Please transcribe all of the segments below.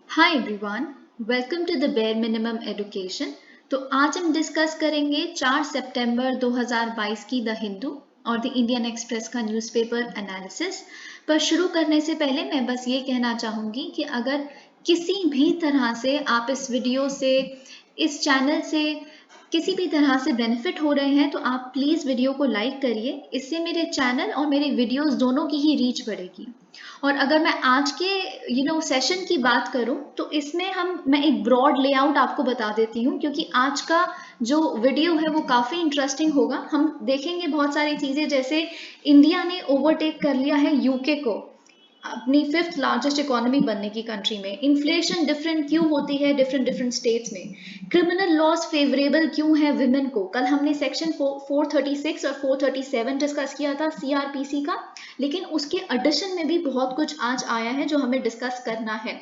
Hi everyone, welcome to the bare minimum education. तो आज हम डिस्कस करेंगे 4 सितंबर 2022 की द हिंदू और द इंडियन एक्सप्रेस का न्यूज़पेपर एनालिसिस। पर शुरू करने से पहले मैं बस ये कहना चाहूँगी कि अगर किसी भी तरह से आप इस वीडियो से, इस चैनल से किसी भी तरह से बेनिफिट हो रहे हैं तो आप प्लीज़ वीडियो को लाइक करिए। इससे मेरे चैनल और मेरे वीडियोस दोनों की ही रीच बढ़ेगी। और अगर मैं आज के सेशन की बात करूं तो इसमें मैं एक ब्रॉड लेआउट आपको बता देती हूं, क्योंकि आज का जो वीडियो है वो काफ़ी इंटरेस्टिंग होगा। हम देखेंगे बहुत सारी चीज़ें, जैसे इंडिया ने ओवरटेक कर लिया है यूके को अपनी 5th लार्जेस्ट इकोनॉमी बनने की कंट्री में। इन्फ्लेशन डिफरेंट क्यों होती है डिफरेंट डिफरेंट स्टेट्स में? क्रिमिनल लॉज फेवरेबल क्यों है विमेन को? कल हमने सेक्शन 436 और 437 डिस्कस किया था सीआरपीसी का, लेकिन उसके एडिशन में भी बहुत कुछ आज आया है जो हमें डिस्कस करना है।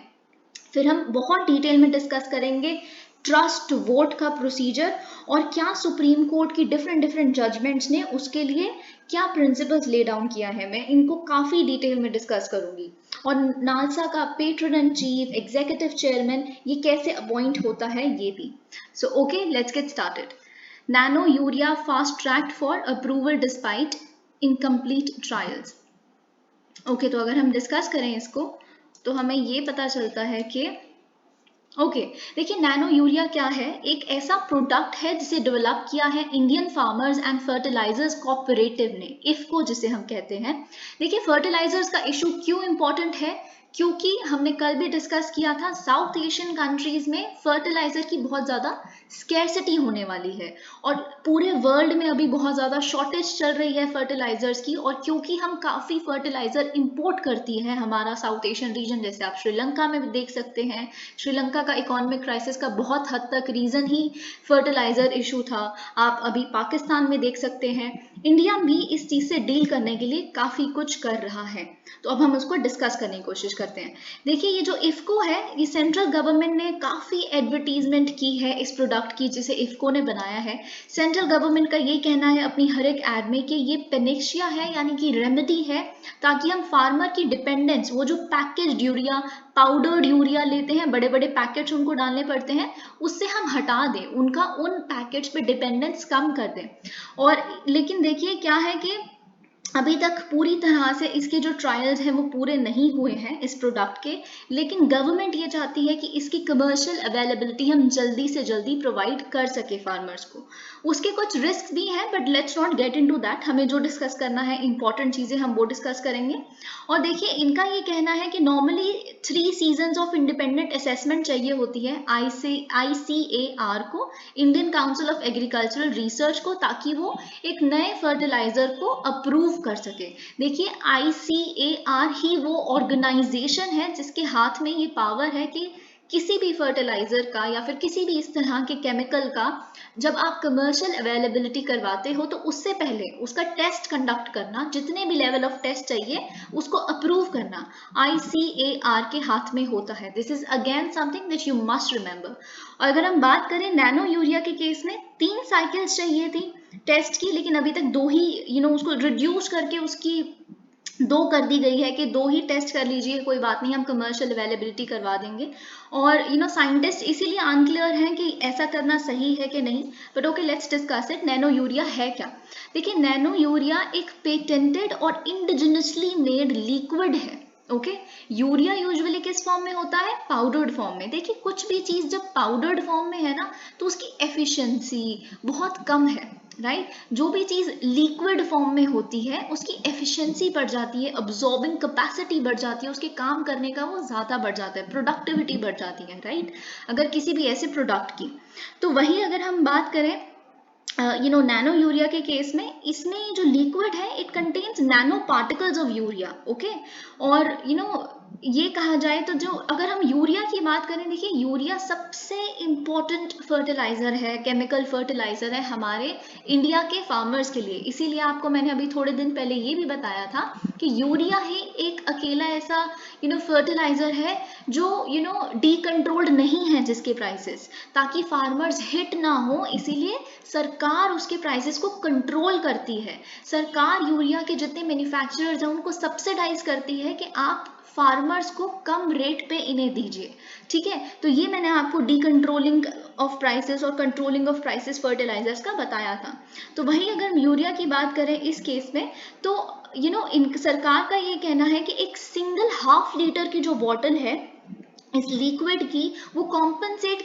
फिर हम बहुत डिटेल में डिस्कस करेंगे ट्रस्ट वोट का प्रोसीजर और क्या सुप्रीम कोर्ट की डिफरेंट डिफरेंट जजमेंट्स ने उसके लिए क्या प्रिंसिपल्स ले डाउन किया है। मैं इनको काफ़ी डिटेल में डिस्कस करूंगी। और नालसा का patron and chief executive chairman ये कैसे अपॉइंट होता है ये भी। So okay, let's get started. Nano urea fast tracked for approval despite incomplete trials. Okay, तो अगर हम डिस्कस करें इसको तो हमें ये पता चलता है कि देखिए, नैनो यूरिया क्या है? एक ऐसा प्रोडक्ट है जिसे डेवलप किया है Indian farmers and fertilizers cooperative ने, इफको जिसे हम कहते हैं। देखिए, फर्टिलाइजर्स का इशू क्यों इंपॉर्टेंट है? क्योंकि हमने कल भी डिस्कस किया था, साउथ एशियन कंट्रीज में फर्टिलाइजर की बहुत ज़्यादा स्कैरसिटी होने वाली है और पूरे वर्ल्ड में अभी बहुत ज़्यादा शॉर्टेज चल रही है फर्टिलाइजर्स की। और क्योंकि हम काफ़ी फर्टिलाइजर इंपोर्ट करती है हमारा साउथ एशियन रीजन, जैसे आप श्रीलंका में देख सकते हैं, श्रीलंका का इकोनॉमिक क्राइसिस का बहुत हद तक रीज़न ही फर्टिलाइजर इशू था। आप अभी पाकिस्तान में देख सकते हैं। इंडिया भी इस चीज़ से डील करने के लिए काफ़ी कुछ कर रहा है। तो अब हम उसको डिस्कस करने की कोशिश करते हैं। देखिए, ये जो इफको है, ये सेंट्रल गवर्नमेंट ने काफ़ी एडवर्टीजमेंट की है इस प्रोडक्ट की जिसे इफको ने बनाया है। सेंट्रल गवर्नमेंट का ये कहना है अपनी हर एक एड में कि ये पेनेक्शिया है, यानी कि रेमेडी है, ताकि हम फार्मर की डिपेंडेंस, वो जो पैकेज्ड यूरिया, पाउडर्ड यूरिया लेते हैं, बड़े बड़े पैकेट्स उनको डालने पड़ते हैं, उससे हम हटा दें, उनका उन पैकेट्स पे डिपेंडेंस कम कर दें। और लेकिन देखिए क्या है कि अभी तक पूरी तरह से इसके जो ट्रायल्स हैं वो पूरे नहीं हुए हैं इस प्रोडक्ट के, लेकिन गवर्नमेंट ये चाहती है कि इसकी कमर्शियल अवेलेबिलिटी हम जल्दी से जल्दी प्रोवाइड कर सके फार्मर्स को। उसके कुछ रिस्क भी हैं, but let's not get into that. हमें जो डिस्कस करना है, इंपॉर्टेंट चीज़ें, हम वो डिस्कस करेंगे। और देखिए, इनका ये कहना है कि normally 3 seasons of independent assessment चाहिए होती है ICAR को, Indian council of agricultural research को, ताकि वो एक नए फर्टिलाइजर को अप्रूव कर सके। देखिए, ICAR ही वो ऑर्गेनाइजेशन है जिसके हाथ में ये पावर है कि किसी भी फर्टिलाइजर का या फिर किसी भी इस तरह के केमिकल का जब आप कमर्शियल अवेलेबिलिटी करवाते हो तो उससे पहले उसका टेस्ट कंडक्ट करना, जितने भी लेवल ऑफ टेस्ट चाहिए उसको अप्रूव करना ICAR के हाथ में होता है। This is again something that you must remember. और अगर हम बात करें नैनो यूरिया के केस में, 3 साइकिल्स चाहिए थी टेस्ट की, लेकिन अभी तक 2 ही उसको रिड्यूस करके उसकी 2 कर दी गई है कि 2 ही टेस्ट कर लीजिए, कोई बात नहीं, हम कमर्शियल अवेलेबिलिटी करवा देंगे। और साइंटिस्ट इसीलिए अनक्लियर हैं कि ऐसा करना सही है कि नहीं। But okay, let's discuss it. Nano urea है क्या? देखिए, नैनो यूरिया एक पेटेंटेड और इंडिजिनसली मेड लिक्विड है। ओके, यूरिया यूजुअली किस फॉर्म में होता है? पाउडर्ड फॉर्म में। देखिए, कुछ भी चीज़ जब पाउडर्ड फॉर्म में है ना, तो उसकी एफिशिएंसी बहुत कम है, राइट? जो भी चीज़ लिक्विड फॉर्म में होती है उसकी एफिशिएंसी बढ़ जाती है, अब्जॉर्बिंग कैपेसिटी बढ़ जाती है, उसके काम करने का वो ज़्यादा बढ़ जाता है, प्रोडक्टिविटी बढ़ जाती है, राइट? अगर किसी भी ऐसे प्रोडक्ट की। तो वही अगर हम बात करें नैनो यूरिया के केस में, इसमें जो लिक्विड है it contains nano particles of urea. Okay, और ये कहा जाए तो जो अगर हम यूरिया की बात करें, देखिए, यूरिया सबसे इम्पोर्टेंट फर्टिलाइजर है, केमिकल फर्टिलाइजर है हमारे इंडिया के फार्मर्स के लिए। इसीलिए आपको मैंने अभी थोड़े दिन पहले ये भी बताया था कि यूरिया ही एक अकेला ऐसा फर्टिलाइजर है जो डीकंट्रोल्ड नहीं है, जिसके प्राइसेस, ताकि फार्मर्स हिट ना हो, इसीलिए सरकार उसके प्राइसेस को कंट्रोल करती है। सरकार यूरिया के जितने मैन्युफैक्चरर्स हैं उनको सब्सिडाइज करती है कि आप फार्मर्स को कम रेट पे इन्हें दीजिए, ठीक है। तो ये मैंने आपको डीकंट्रोलिंग ऑफ प्राइसेस और कंट्रोलिंग ऑफ प्राइसेस फर्टिलाइजर्स का बताया था। तो वही अगर यूरिया की बात करें इस केस में, तो इन सरकार का ये कहना है कि एक सिंगल ½ लीटर की जो बॉटल है इस लिक्विड की, वो कॉम्पनसेट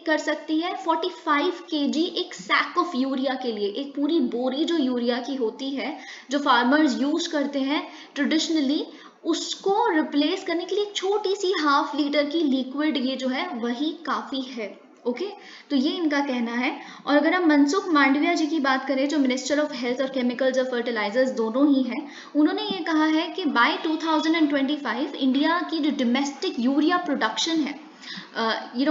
कर सकती है 45 kg एक सैक ऑफ यूरिया के लिए। एक पूरी बोरी जो यूरिया की होती है, जो फार्मर्स यूज करते हैं ट्रेडिशनली, उसको रिप्लेस करने के लिए एक छोटी सी ½ लीटर की लिक्विड ये जो है वही काफी है। ओके, तो ये इनका कहना है। और अगर हम मनसुख मांडविया जी की बात करें, जो मिनिस्टर ऑफ हेल्थ और केमिकल्स और फर्टिलाइजर्स दोनों ही हैं, उन्होंने ये कहा है कि बाय 2025 इंडिया की जो डोमेस्टिक यूरिया प्रोडक्शन है,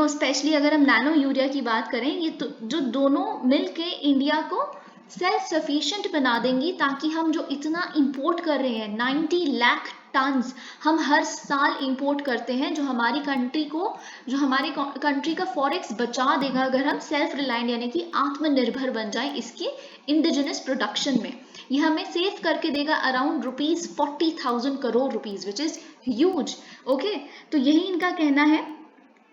स्पेशली अगर हम नैनो यूरिया की बात करें, ये तो जो दोनों मिलके इंडिया को सेल्फ सफिशिएंट बना देंगी, ताकि हम जो इतना इंपोर्ट कर रहे हैं 90 लाख टन्स हम हर साल इंपोर्ट करते हैं, जो हमारी कंट्री का फॉरेक्स बचा देगा अगर हम सेल्फ रिलायंट यानी कि आत्मनिर्भर बन जाए इसकी इंडिजिनस प्रोडक्शन में। ये हमें सेव करके देगा around ₹40,000 crore, which is huge. Okay, तो यही इनका कहना है।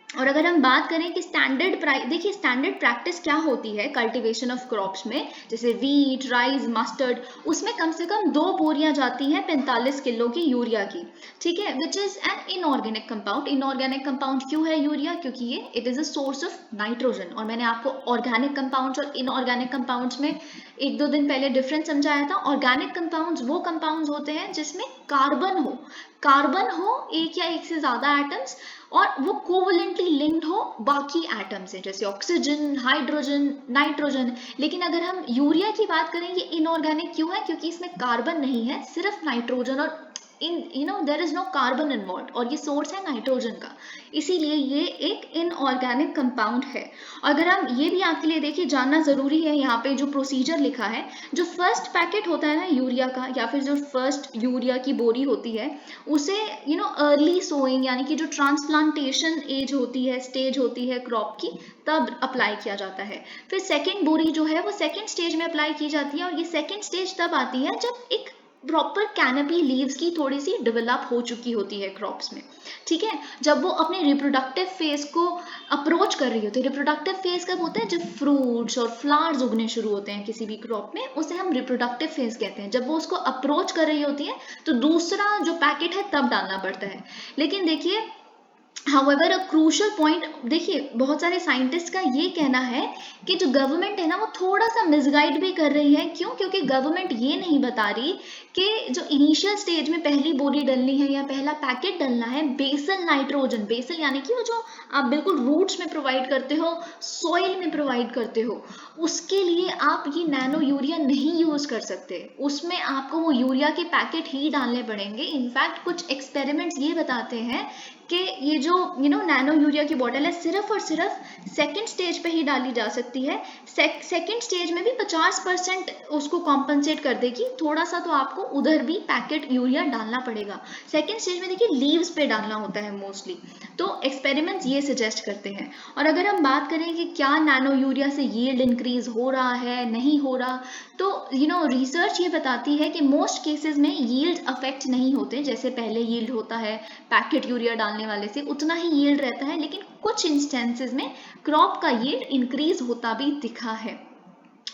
और अगर हम बात करें कि स्टैंडर्ड प्राइस, देखिए स्टैंडर्ड प्रैक्टिस क्या होती है कल्टीवेशन ऑफ क्रॉप्स में, जैसे वीट, राइस, मस्टर्ड, उसमें कम से कम 2 बोरियां जाती हैं 45 किलो की यूरिया की, ठीक है, which is an inorganic compound. Inorganic compound क्यों है यूरिया? क्योंकि ये it is a source of nitrogen. और मैंने आपको ऑर्गेनिक कंपाउंड्स और इनऑर्गेनिक कंपाउंड्स में 1-2 दिन पहले डिफरेंस समझाया था। ऑर्गेनिक कंपाउंड्स वो कंपाउंड्स होते हैं जिसमें कार्बन हो एक या एक से ज्यादा एटम्स, और वो कोवलेंटली लिंक्ड हो बाकी एटम से, जैसे ऑक्सीजन, हाइड्रोजन, नाइट्रोजन। लेकिन अगर हम यूरिया की बात करें, ये इनऑर्गेनिक क्यों है? क्योंकि इसमें कार्बन नहीं है, सिर्फ नाइट्रोजन, और there is no carbon involved, और ये सोर्स है नाइट्रोजन का, इसीलिए ये एक इनऑर्गेनिक कंपाउंड है। अगर हम ये भी आपके लिए देखिए जानना जरूरी है, यहाँ पे जो प्रोसीजर लिखा है, जो फर्स्ट पैकेट होता है ना यूरिया का, या फिर जो फर्स्ट यूरिया की बोरी होती है, उसे अर्ली सोइंग यानी कि जो ट्रांसप्लांटेशन एज होती है, स्टेज होती है क्रॉप की, तब अप्लाई किया जाता है। फिर सेकेंड बोरी जो है वो सेकेंड स्टेज में अप्लाई की जाती है, और ये सेकेंड स्टेज तब आती है जब एक प्रॉपर कैनपी लीव्स की थोड़ी सी डेवलप हो चुकी होती है क्रॉप्स में, ठीक है, जब वो अपने रिप्रोडक्टिव फेज को अप्रोच कर रही होती है। रिप्रोडक्टिव फेज कब होता है? जब फ्रूट्स और फ्लावर्स उगने शुरू होते हैं किसी भी क्रॉप में, उसे हम रिप्रोडक्टिव फेज कहते हैं। जब वो उसको अप्रोच कर रही होती है तो दूसरा जो पैकेट है तब डालना पड़ता है। लेकिन देखिए However, a crucial point, देखिए बहुत सारे साइंटिस्ट का ये कहना है कि जो गवर्नमेंट है ना, वो थोड़ा सा मिसगाइड भी कर रही है। क्यों? क्योंकि गवर्नमेंट ये नहीं बता रही कि जो इनिशियल स्टेज में पहली बोरी डलनी है या पहला पैकेट डलना है, बेसल नाइट्रोजन, बेसल यानी कि वो जो आप बिल्कुल रूट्स में प्रोवाइड करते हो, सॉइल में प्रोवाइड करते हो, उसके लिए आप ये नैनो यूरिया नहीं यूज कर सकते। उसमें आपको वो यूरिया के पैकेट ही डालने पड़ेंगे। इनफैक्ट कुछ एक्सपेरिमेंट्स ये बताते हैं कि ये जो नैनो यूरिया की बॉटल है, सिर्फ और सिर्फ सेकेंड स्टेज पे ही डाली जा सकती है। सेकेंड स्टेज में भी 50% उसको कॉम्पनसेट कर देगी, थोड़ा सा तो आपको उधर भी पैकेट यूरिया डालना पड़ेगा। सेकेंड स्टेज में देखिए लीव्स पे डालना होता है मोस्टली, तो एक्सपेरिमेंट्स ये सजेस्ट करते हैं। और अगर हम बात करें कि क्या नैनो यूरिया से यील्ड इंक्रीज हो रहा है, नहीं हो रहा, तो रिसर्च ये बताती है कि मोस्ट केसेस में यील्ड अफेक्ट नहीं होते। जैसे पहले यील्ड होता है पैकेट यूरिया डालने वाले से, उतना ही यील्ड रहता है, लेकिन कुछ इंस्टेंसेस में क्रॉप का यील्ड इंक्रीज होता भी दिखा है।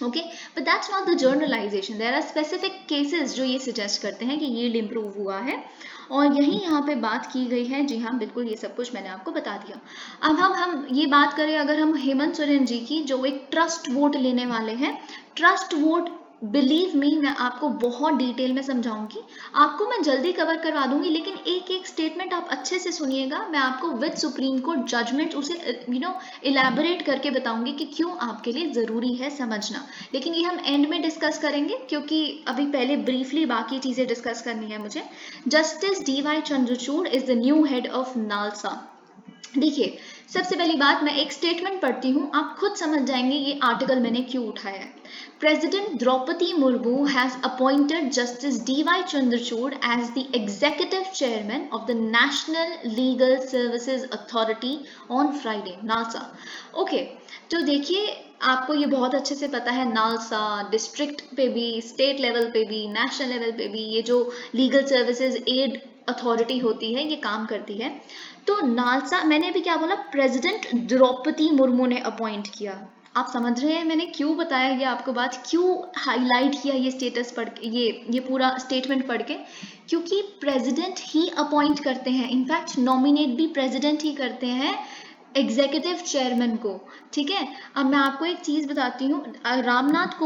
Okay, but that's not the generalization. There are specific cases जो ये सजेस्ट करते हैं कि यील्ड इंप्रूव हुआ है, और यही यहाँ पे बात की गई है। जी हाँ, बिल्कुल, ये सब कुछ मैंने आपको बता दिया। अब हम ये बात करें अगर हम हेमंत सोरेन जी की, जो एक ट्रस्ट वोट लेने वाले हैं। ट्रस्ट वोट, बिलीव मी, मैं आपको बहुत डिटेल में समझाऊंगी, आपको मैं जल्दी कवर करवा दूंगी, लेकिन एक एक स्टेटमेंट आप अच्छे से सुनिएगा। मैं आपको विद सुप्रीम कोर्ट जजमेंट उसे इलैबोरेट करके बताऊंगी कि क्यों आपके लिए जरूरी है समझना। लेकिन ये हम एंड में डिस्कस करेंगे, क्योंकि अभी पहले ब्रीफली बाकी चीजें डिस्कस करनी है मुझे। Justice DY Chandrachud is the new head of NALSA. देखिए, सबसे पहली बात, मैं एक स्टेटमेंट पढ़ती हूँ, आप खुद समझ जाएंगे ये आर्टिकल मैंने क्यों उठाया है। President Draupadi Murmu has appointed Justice DY Chandrachud as the executive chairman of the National Legal Services Authority on Friday, NALSA. Okay, तो देखिए, आपको ये बहुत अच्छे से पता है, नालसा डिस्ट्रिक्ट पे भी, स्टेट लेवल पे भी, नेशनल लेवल पे भी ये जो लीगल सर्विसेज एड अथॉरिटी होती है, ये काम करती है। तो नालसा, मैंने अभी क्या बोला, प्रेसिडेंट द्रौपदी मुर्मू ने अपॉइंट किया। आप समझ रहे हैं मैंने क्यों बताया ये आपको बात, क्यों हाईलाइट किया ये स्टेटस पढ़ के, ये पूरा स्टेटमेंट पढ़ के? क्योंकि प्रेसिडेंट ही अपॉइंट करते हैं, इनफैक्ट नॉमिनेट भी प्रेसिडेंट ही करते हैं एग्जीक्यूटिव चेयरमैन को। ठीक है, अब मैं आपको एक चीज बताती हूँ, रामनाथ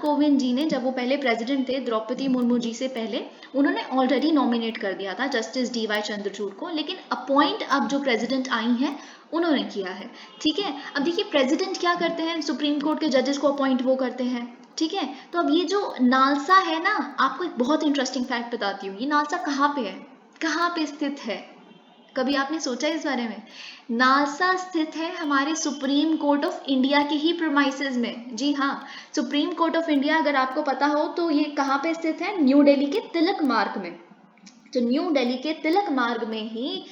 कोविंद जी ने, जब वो पहले प्रेसिडेंट थे द्रौपदी मुर्मू जी से पहले, उन्होंने ऑलरेडी नॉमिनेट कर दिया था जस्टिस डी वाई चंद्रचूड़ को, लेकिन अपॉइंट अब जो प्रेसिडेंट आई हैं उन्होंने किया है। ठीक है, अब देखिए प्रेसिडेंट क्या करते हैं, सुप्रीम कोर्ट के जजेस को अपॉइंट वो करते हैं। ठीक है, तो अब ये जो नालसा है ना, आपको एक बहुत इंटरेस्टिंग फैक्ट बताती हूँ, ये नालसा कहाँ पे है, कहाँ पे स्थित है? कभी आपने सोचा इस बारे में? नालसा स्थित है हमारे सुप्रीम कोर्ट ऑफ इंडिया के ही प्रीमाइसेस में। जी हाँ, सुप्रीम कोर्ट ऑफ इंडिया अगर आपको पता हो तो ये कहाँ पे स्थित है? न्यू दिल्ली के तिलक मार्ग में। तो न्यू दिल्ली के तिलक मार्ग में ही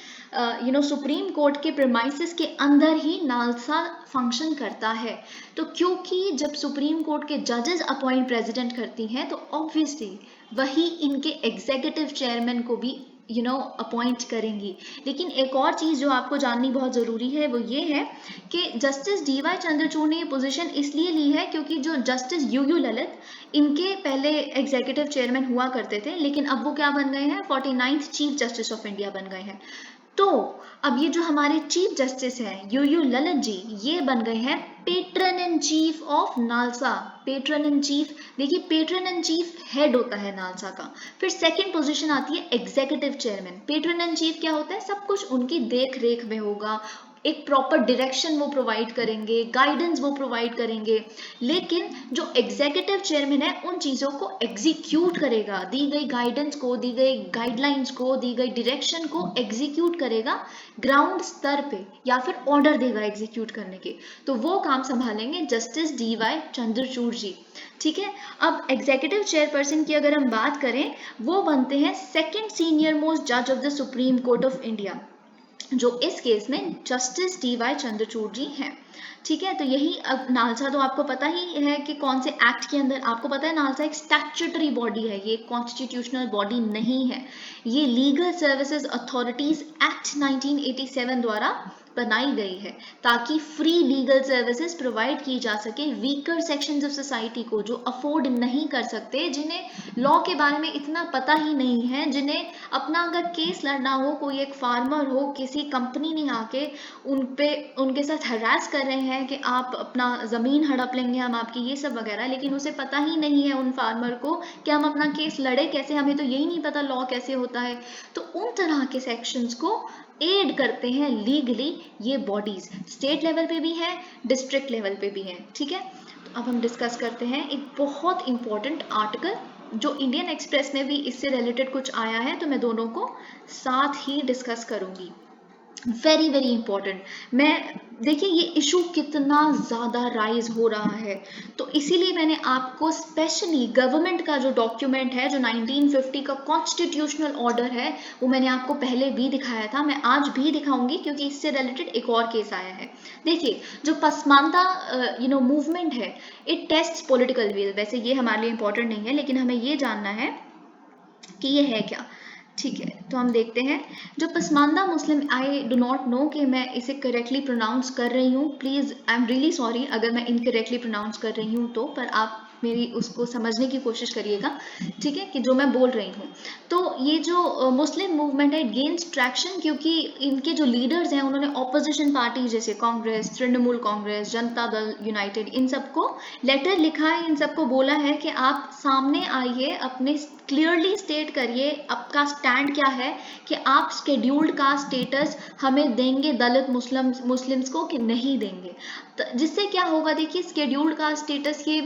सुप्रीम कोर्ट के प्रीमाइसेस के अंदर ही नालसा फंक्शन करता है। तो क्योंकि जब सुप्रीम कोर्ट के जजेस अपॉइंट प्रेसिडेंट करती हैं, तो ऑब्वियसली वही इनके एग्जीक्यूटिव चेयरमैन को भी अपॉइंट करेंगी। लेकिन एक और चीज जो आपको जाननी बहुत जरूरी है वो ये है कि जस्टिस डी वाई चंद्रचूड़ ने ये पोजीशन इसलिए ली है क्योंकि जो जस्टिस यू यू ललित, इनके पहले एग्जीक्यूटिव चेयरमैन हुआ करते थे, लेकिन अब वो क्या बन गए हैं, 49th chief justice of India बन गए हैं। तो अब ये जो हमारे चीफ जस्टिस हैं यू यू ललित जी, ये बन गए हैं patron in chief of NALSA. Patron in chief, देखिए पेट्रन इन चीफ हेड होता है नालसा का। फिर सेकंड पोजीशन आती है executive chairman. Patron in chief क्या होता है, सब कुछ उनकी देख रेख में होगा, एक प्रॉपर डायरेक्शन वो प्रोवाइड करेंगे, गाइडेंस वो प्रोवाइड करेंगे। लेकिन जो एग्जीक्यूटिव चेयरमैन है उन चीज़ों को एग्जीक्यूट करेगा, दी गई गाइडेंस को, दी गई गाइडलाइंस को, दी गई डायरेक्शन को एग्जीक्यूट करेगा ग्राउंड स्तर पे, या फिर ऑर्डर देगा एग्जीक्यूट करने के। तो वो काम संभालेंगे जस्टिस डी वाई चंद्रचूड़ जी। ठीक है, अब एग्जीक्यूटिव चेयरपर्सन की अगर हम बात करें, वो बनते हैं सेकेंड सीनियर मोस्ट जज of the supreme court of India, जो इस केस में जस्टिस डी वाई चंद्रचूड़ जी हैं। ठीक है, तो यही, अब नालसा तो आपको पता ही है कि कौन से एक्ट के अंदर, आपको पता है नालसा एक स्टैट्यूटरी बॉडी है, ये कॉन्स्टिट्यूशनल बॉडी नहीं है। ये लीगल सर्विसेज अथॉरिटीज एक्ट 1987 द्वारा बनाई गई है ताकि फ्री लीगल सर्विसेज प्रोवाइड की जा सके वीकर सेक्शंस ऑफ सोसाइटी को, जो अफोर्ड नहीं कर सकते, जिन्हें लॉ के बारे में इतना पता ही नहीं है, जिन्हें अपना अगर केस लड़ना हो, कोई एक फार्मर हो, किसी कंपनी ने आके उनके साथ हरास कर रहे हैं कि आप अपना ज़मीन हड़प लेंगे हम आपकी, ये सब वगैरह, लेकिन उसे पता ही नहीं है उन फार्मर को कि हम अपना केस लड़े कैसे, हमें तो यही नहीं पता लॉ कैसे होता है। तो उन तरह के सेक्शंस को एड करते हैं लीगली ये बॉडीज, स्टेट लेवल पे भी है, डिस्ट्रिक्ट लेवल पे भी है। ठीक है, तो अब हम डिस्कस करते हैं एक बहुत इंपॉर्टेंट आर्टिकल जो इंडियन एक्सप्रेस में भी इससे रिलेटेड कुछ आया है, तो मैं दोनों को साथ ही डिस्कस करूंगी। Very very important. मैं, देखिए ये इशू कितना ज़्यादा राइज हो रहा है, तो इसीलिए मैंने आपको स्पेशली गवर्नमेंट का जो डॉक्यूमेंट है, जो 1950 का कॉन्स्टिट्यूशनल ऑर्डर है, वो मैंने आपको पहले भी दिखाया था, मैं आज भी दिखाऊंगी क्योंकि इससे रिलेटेड एक और केस आया है। देखिए, जो पसमानदा मूवमेंट है, इट टेस्ट पॉलिटिकल विल। वैसे ये हमारे लिए इंपॉर्टेंट नहीं है, लेकिन हमें ये जानना है कि ये है क्या। ठीक है, तो हम देखते हैं जो पसमानदा मुस्लिम, आई डू नॉट नो कि मैं इसे करेक्टली प्रोनाउंस कर रही हूँ, please I am really sorry अगर मैं इनकरेक्टली प्रोनाउंस कर रही हूँ तो, पर आप मेरी उसको समझने की कोशिश करिएगा। ठीक है, कि जो मैं बोल रही हूँ, तो ये जो मुस्लिम मूवमेंट है गेन्स ट्रैक्शन क्योंकि इनके जो लीडर्स हैं उन्होंने ऑपोजिशन पार्टी जैसे कांग्रेस, तृणमूल कांग्रेस, जनता दल यूनाइटेड, इन सबको लेटर लिखा है, इन सबको बोला है कि आप सामने आइए, अपने क्लियरली स्टेट करिए आपका स्टैंड क्या है, कि आप शेड्यूल्ड कास्ट स्टेटस हमें देंगे दलित मुस्लिम्स को कि नहीं देंगे। तो जिससे क्या होगा, देखिए शेड्यूल्ड कास्ट स्टेटस के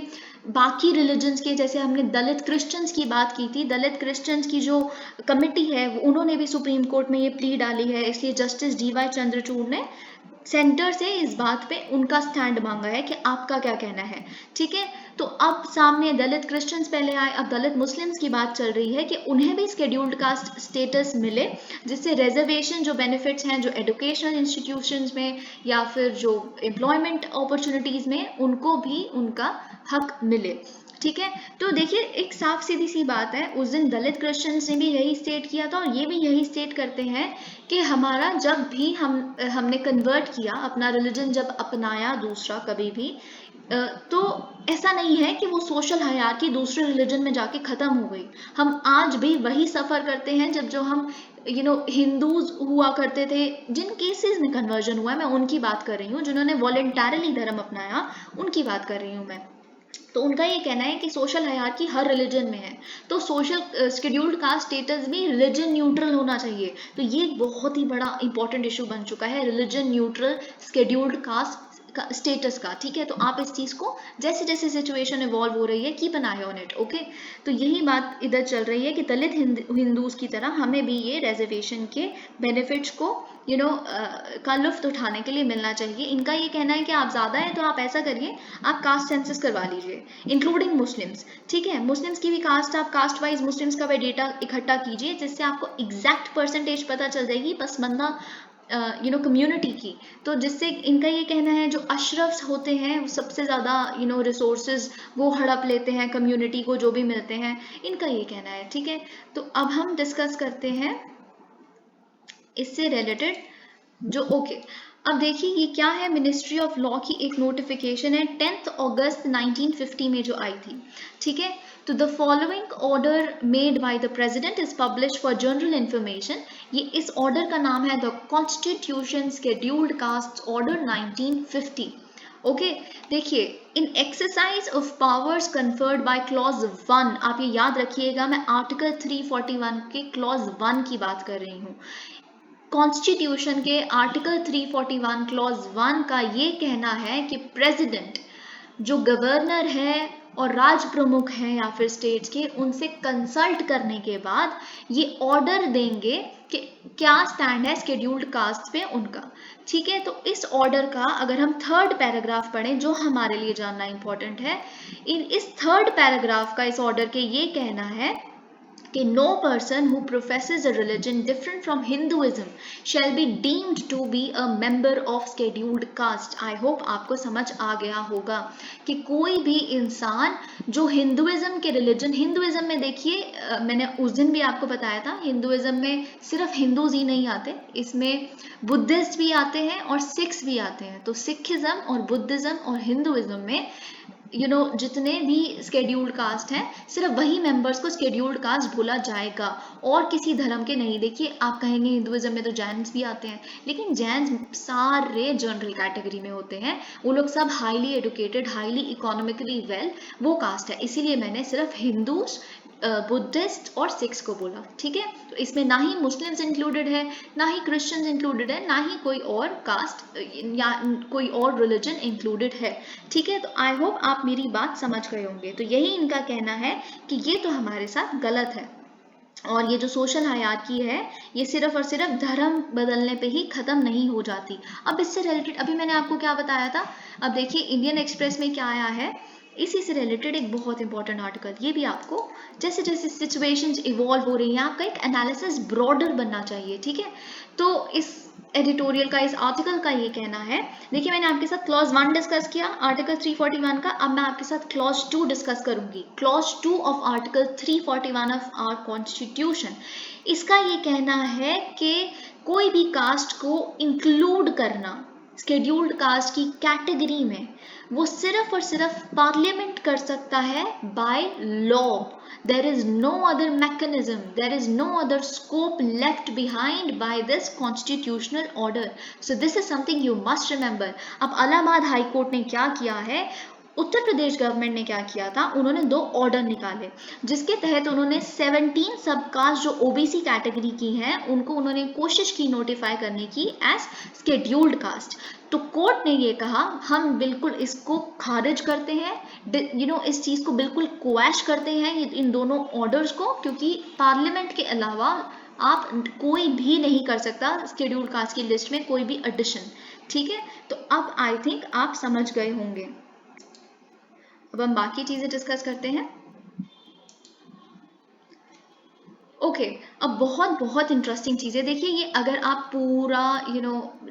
बाकी रिलीजन्स के, जैसे हमने दलित क्रिश्चियंस की बात की थी, दलित क्रिश्चियंस की जो कमिटी है उन्होंने भी सुप्रीम कोर्ट में ये प्ली डाली है, इसलिए जस्टिस डी वाई चंद्रचूड़ ने सेंटर से इस बात पे उनका स्टैंड मांगा है कि आपका क्या कहना है। ठीक है, तो अब सामने दलित क्रिश्चियंस पहले आए, अब दलित मुस्लिम्स की बात चल रही है कि उन्हें भी शेड्यूल्ड कास्ट स्टेटस मिले, जिससे रिजर्वेशन जो बेनिफिट्स हैं, जो एजुकेशनल इंस्टीट्यूशंस में या फिर जो एम्प्लॉयमेंट अपॉर्चुनिटीज़ में, उनको भी उनका हक मिले। ठीक है, तो देखिए एक साफ सीधी सी बात है, उस दिन दलित क्रिश्चियंस ने भी यही स्टेट किया था और ये भी यही स्टेट करते हैं कि हमारा जब भी हमने कन्वर्ट किया, अपना रिलीजन जब अपनाया दूसरा कभी भी, तो ऐसा नहीं है कि वो सोशल हायरार्की दूसरे रिलीजन में जाके खत्म हो गई। हम आज भी वही सफर करते हैं जब जो हम हिंदूज हुआ करते थे, जिन केसेस में कन्वर्जन हुआ है मैं उनकी बात कर रही हूँ, जिन्होंने वॉलेंटरली धर्म अपनाया उनकी बात कर रही हूँ मैं। तो उनका ये कहना है कि सोशल हायरार्की हर रिलीजन में है, तो सोशल शेड्यूल्ड कास्ट स्टेटस भी रिलीजन न्यूट्रल होना चाहिए। तो ये एक बहुत ही बड़ा इंपॉर्टेंट इशू बन चुका है, religion neutral scheduled caste status का। ठीक है, तो आप इस चीज को जैसे जैसे सिचुएशन इवॉल्व हो रही है keep an I on it. Okay, तो यही बात इधर चल रही है कि दलित हिंदूज की तरह हमें भी ये रिजर्वेशन के बेनिफिट्स को का लुफ्त उठाने के लिए मिलना चाहिए। इनका ये कहना है कि आप ज्यादा है तो आप ऐसा करिए, आप कास्ट सेंसस करवा लीजिए इंक्लूडिंग मुस्लिम्स। ठीक है, मुस्लिम्स की भी कास्ट, आप कास्ट वाइज मुस्लिम्स का भी डेटा इकट्ठा कीजिए, जिससे आपको एग्जैक्ट परसेंटेज पता चल जाएगी पसमंदा कम्युनिटी की। तो जिससे इनका ये कहना है जो अशरफ्स होते हैं सबसे ज़्यादा रिसोर्सेज वो हड़प लेते हैं कम्युनिटी को जो भी मिलते हैं, इनका ये कहना है। ठीक है, तो अब हम डिस्कस करते हैं इससे रिलेटेड जो अब देखिए ये क्या है, मिनिस्ट्री ऑफ लॉ की एक नोटिफिकेशन है 10 अगस्त 1950 में जो आई थी। ठीक है, तो the following order made by the president is publish for general information. ये इस ऑर्डर का नाम है the constitution scheduled caste order 1950। Okay, देखिए in exercise of powers conferred by clause 1, आप ये याद रखिएगा मैं आर्टिकल 341 के क्लॉज 1 की बात कर रही हूँ। कॉन्स्टिट्यूशन के आर्टिकल 341 क्लॉज 1 का ये कहना है कि प्रेसिडेंट जो गवर्नर है और राज प्रमुख हैं या फिर स्टेट्स के, उनसे कंसल्ट करने के बाद ये ऑर्डर देंगे कि क्या स्टैंड है शेड्यूल्ड कास्ट पे उनका। ठीक है, तो इस ऑर्डर का अगर हम थर्ड पैराग्राफ पढ़ें, जो हमारे लिए जानना इंपॉर्टेंट है, इस थर्ड पैराग्राफ का इस ऑर्डर के ये कहना है कि no person who professes a religion different from Hinduism shall be deemed to be a member of scheduled caste। I hope आपको समझ आ गया होगा कि कोई भी इंसान जो हिंदुइज्म के रिलीजन, हिंदुइज्म में देखिए मैंने उस दिन भी आपको बताया था, हिंदुइज्म में सिर्फ हिंदूज ही नहीं आते, इसमें बुद्धिस्ट भी आते हैं और सिख्स भी आते हैं। तो सिखिज्म और बुद्धिज्म और हिंदुइज्म में जितने भी स्केड्यूल्ड कास्ट हैं, सिर्फ वही मेंबर्स को स्केड्यूल्ड कास्ट बोला जाएगा और किसी धर्म के नहीं। देखिए आप कहेंगे हिंदुइज्म में तो जैन्स भी आते हैं, लेकिन जैन्स सारे जनरल कैटेगरी में होते हैं, वो लोग सब highly educated, highly economically well वो कास्ट है, इसीलिए मैंने सिर्फ हिंदूज, बुद्धिस्ट और सिख्स को बोला। ठीक है, तो इसमें ना ही मुस्लिम्स इंक्लूडेड है, ना ही क्रिश्चियंस इंक्लूडेड है, ना ही कोई और कास्ट या कोई और रिलीजन इंक्लूडेड है। ठीक है, तो आई होप आप मेरी बात समझ गए होंगे। तो यही इनका कहना है कि ये तो हमारे साथ गलत है और ये जो सोशल हायरार्की है ये सिर्फ और सिर्फ धर्म बदलने पे ही खत्म नहीं हो जाती। अब इससे रिलेटेड अभी मैंने आपको क्या बताया था, अब देखिए इंडियन एक्सप्रेस में क्या आया है, इसी से रिलेटेड एक बहुत इंपॉर्टेंट आर्टिकल। ये भी आपको जैसे जैसे सिचुएशंस इवॉल्व हो रही हैं आपका एक एनालिसिस ब्रॉडर बनना चाहिए। ठीक है, तो इस एडिटोरियल का, इस आर्टिकल का ये कहना है, देखिए मैंने आपके साथ क्लॉज 1 डिस्कस किया आर्टिकल 341 का, अब मैं आपके साथ क्लॉज 2 डिस्कस करूंगी, clause 2 of article 341 of our constitution. इसका ये कहना है कि कोई भी कास्ट को इंक्लूड करना शेड्यूल्ड कास्ट की कैटेगरी में वो सिर्फ और सिर्फ पार्लियामेंट कर सकता है by law. There is no other mechanism, there is no other scope left behind by this constitutional order. So this is something you must remember. अब इलाहाबाद हाई कोर्ट ने क्या किया है, उत्तर प्रदेश गवर्नमेंट ने क्या किया था, उन्होंने 2 ऑर्डर निकाले जिसके तहत उन्होंने 17 सबकास्ट जो ओबीसी कैटेगरी की हैं उनको उन्होंने कोशिश की नोटिफाई करने की एज शेड्यूल्ड कास्ट। तो कोर्ट ने ये कहा हम बिल्कुल इसको खारिज करते हैं, इस चीज को बिल्कुल क्वैश करते हैं इन दोनों ऑर्डर्स को, क्योंकि पार्लियामेंट के अलावा आप कोई भी नहीं कर सकता शेड्यूल्ड कास्ट की लिस्ट में कोई भी एडिशन। ठीक है, तो अब आई थिंक आप समझ गए होंगे। अब हम बाकी चीजें डिस्कस करते हैं। ओके, अब बहुत बहुत इंटरेस्टिंग चीज़ है। देखिए ये अगर आप पूरा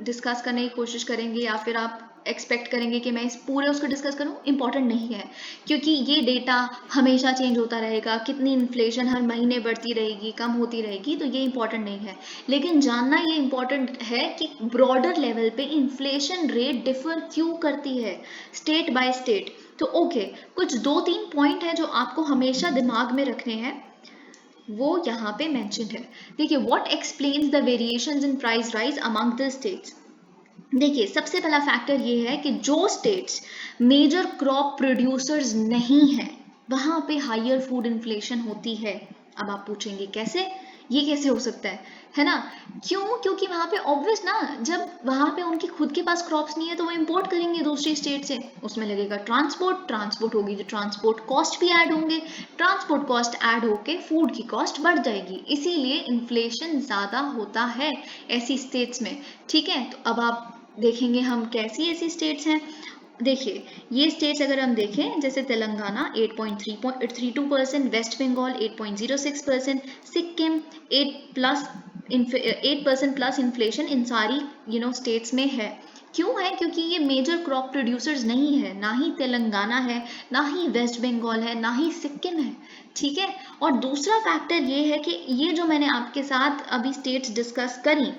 डिस्कस करने की कोशिश करेंगे या फिर आप एक्सपेक्ट करेंगे कि मैं इस पूरे उसको डिस्कस करूं, इंपॉर्टेंट नहीं है, क्योंकि ये डेटा हमेशा चेंज होता रहेगा, कितनी इन्फ्लेशन हर महीने बढ़ती रहेगी, कम होती रहेगी, तो ये इंपॉर्टेंट नहीं है। लेकिन जानना ये इंपॉर्टेंट है कि ब्रॉडर लेवल पे इन्फ्लेशन रेट डिफर क्यों करती है स्टेट बाय स्टेट। तो ओके, कुछ 2-3 पॉइंट है जो आपको हमेशा दिमाग में रखने हैं, वो यहाँ पे मेंशन है। देखिए, what explains the variations in price rise among the states. देखिए, सबसे पहला फैक्टर ये है कि जो स्टेट्स मेजर क्रॉप प्रोड्यूसर्स नहीं है वहां पे हायर फूड इन्फ्लेशन होती है। अब आप पूछेंगे कैसे, ये कैसे हो सकता है ना? क्यों? क्योंकि वहां पे ऑब्वियस ना, जब वहां पे उनकी खुद के पास क्रॉप्स नहीं है तो वो इंपोर्ट करेंगे दूसरी स्टेट से, उसमें लगेगा ट्रांसपोर्ट होगी तो ट्रांसपोर्ट कॉस्ट भी ऐड होंगे, ट्रांसपोर्ट कॉस्ट ऐड होके फूड की कॉस्ट बढ़ जाएगी, इसीलिए इन्फ्लेशन ज्यादा होता है ऐसी स्टेट्स में। ठीक है, तो अब आप देखेंगे हम कैसी ऐसी स्टेट्स हैं। देखिए, ये स्टेट्स अगर हम देखें, जैसे तेलंगाना 8.32%, वेस्ट बंगाल 8.06%, सिक्किम 8% प्लस इन्फ्लेशन इन सारी स्टेट्स में है। क्यों है? क्योंकि ये मेजर क्रॉप प्रोड्यूसर्स नहीं है, ना ही तेलंगाना है, ना ही वेस्ट बंगाल है, ना ही सिक्किम है। ठीक है, और दूसरा फैक्टर ये है कि ये जो मैंने आपके साथ अभी स्टेट्स डिस्कस करी,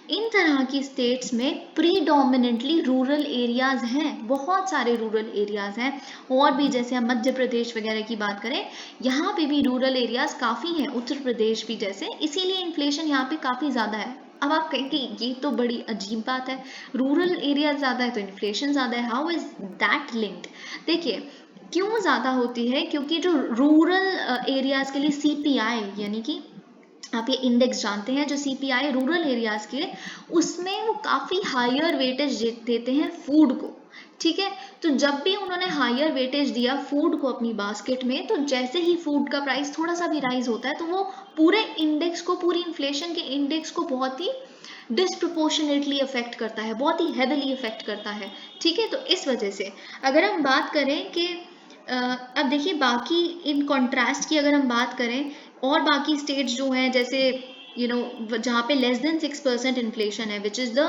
इन तरह की स्टेट्स में प्रीडोमिनेंटली रूरल एरियाज हैं, बहुत सारे रूरल एरियाज हैं, और भी जैसे हम मध्य प्रदेश वगैरह की बात करें, यहाँ पे भी रूरल एरियाज काफ़ी हैं, उत्तर प्रदेश भी जैसे, इसीलिए इन्फ्लेशन यहाँ पे काफ़ी ज़्यादा है। अब आप कहेंगे ये तो बड़ी अजीब बात है, रूरल एरिया ज़्यादा है तो इन्फ्लेशन ज़्यादा है, हाउ इज़ दैट लिंक्ड? देखिए, क्यों ज़्यादा होती है? क्योंकि जो रूरल एरियाज़ के लिए सीपीआई, यानी कि आप ये इंडेक्स जानते हैं जो सीपीआई रूरल एरियाज़ के लिए, उसमें वो काफ़ी हायर वेटेज देते हैं फूड को। ठीक है, तो जब भी उन्होंने हायर वेटेज दिया फूड को अपनी बास्केट में, तो जैसे ही फूड का प्राइस थोड़ा सा भी राइज होता है तो वो पूरे इंडेक्स को, पूरी इन्फ्लेशन के इंडेक्स को बहुत ही डिस्प्रपोर्शनेटली अफेक्ट करता है, बहुत ही हेविली अफेक्ट करता है। ठीक है, तो इस वजह से अगर हम बात करें कि अब देखिए, बाकी इन कॉन्ट्रास्ट की अगर हम बात करें, और बाकी स्टेट्स जो हैं, जैसे जहाँ पे लेस देन 6% इन्फ्लेशन है, which is the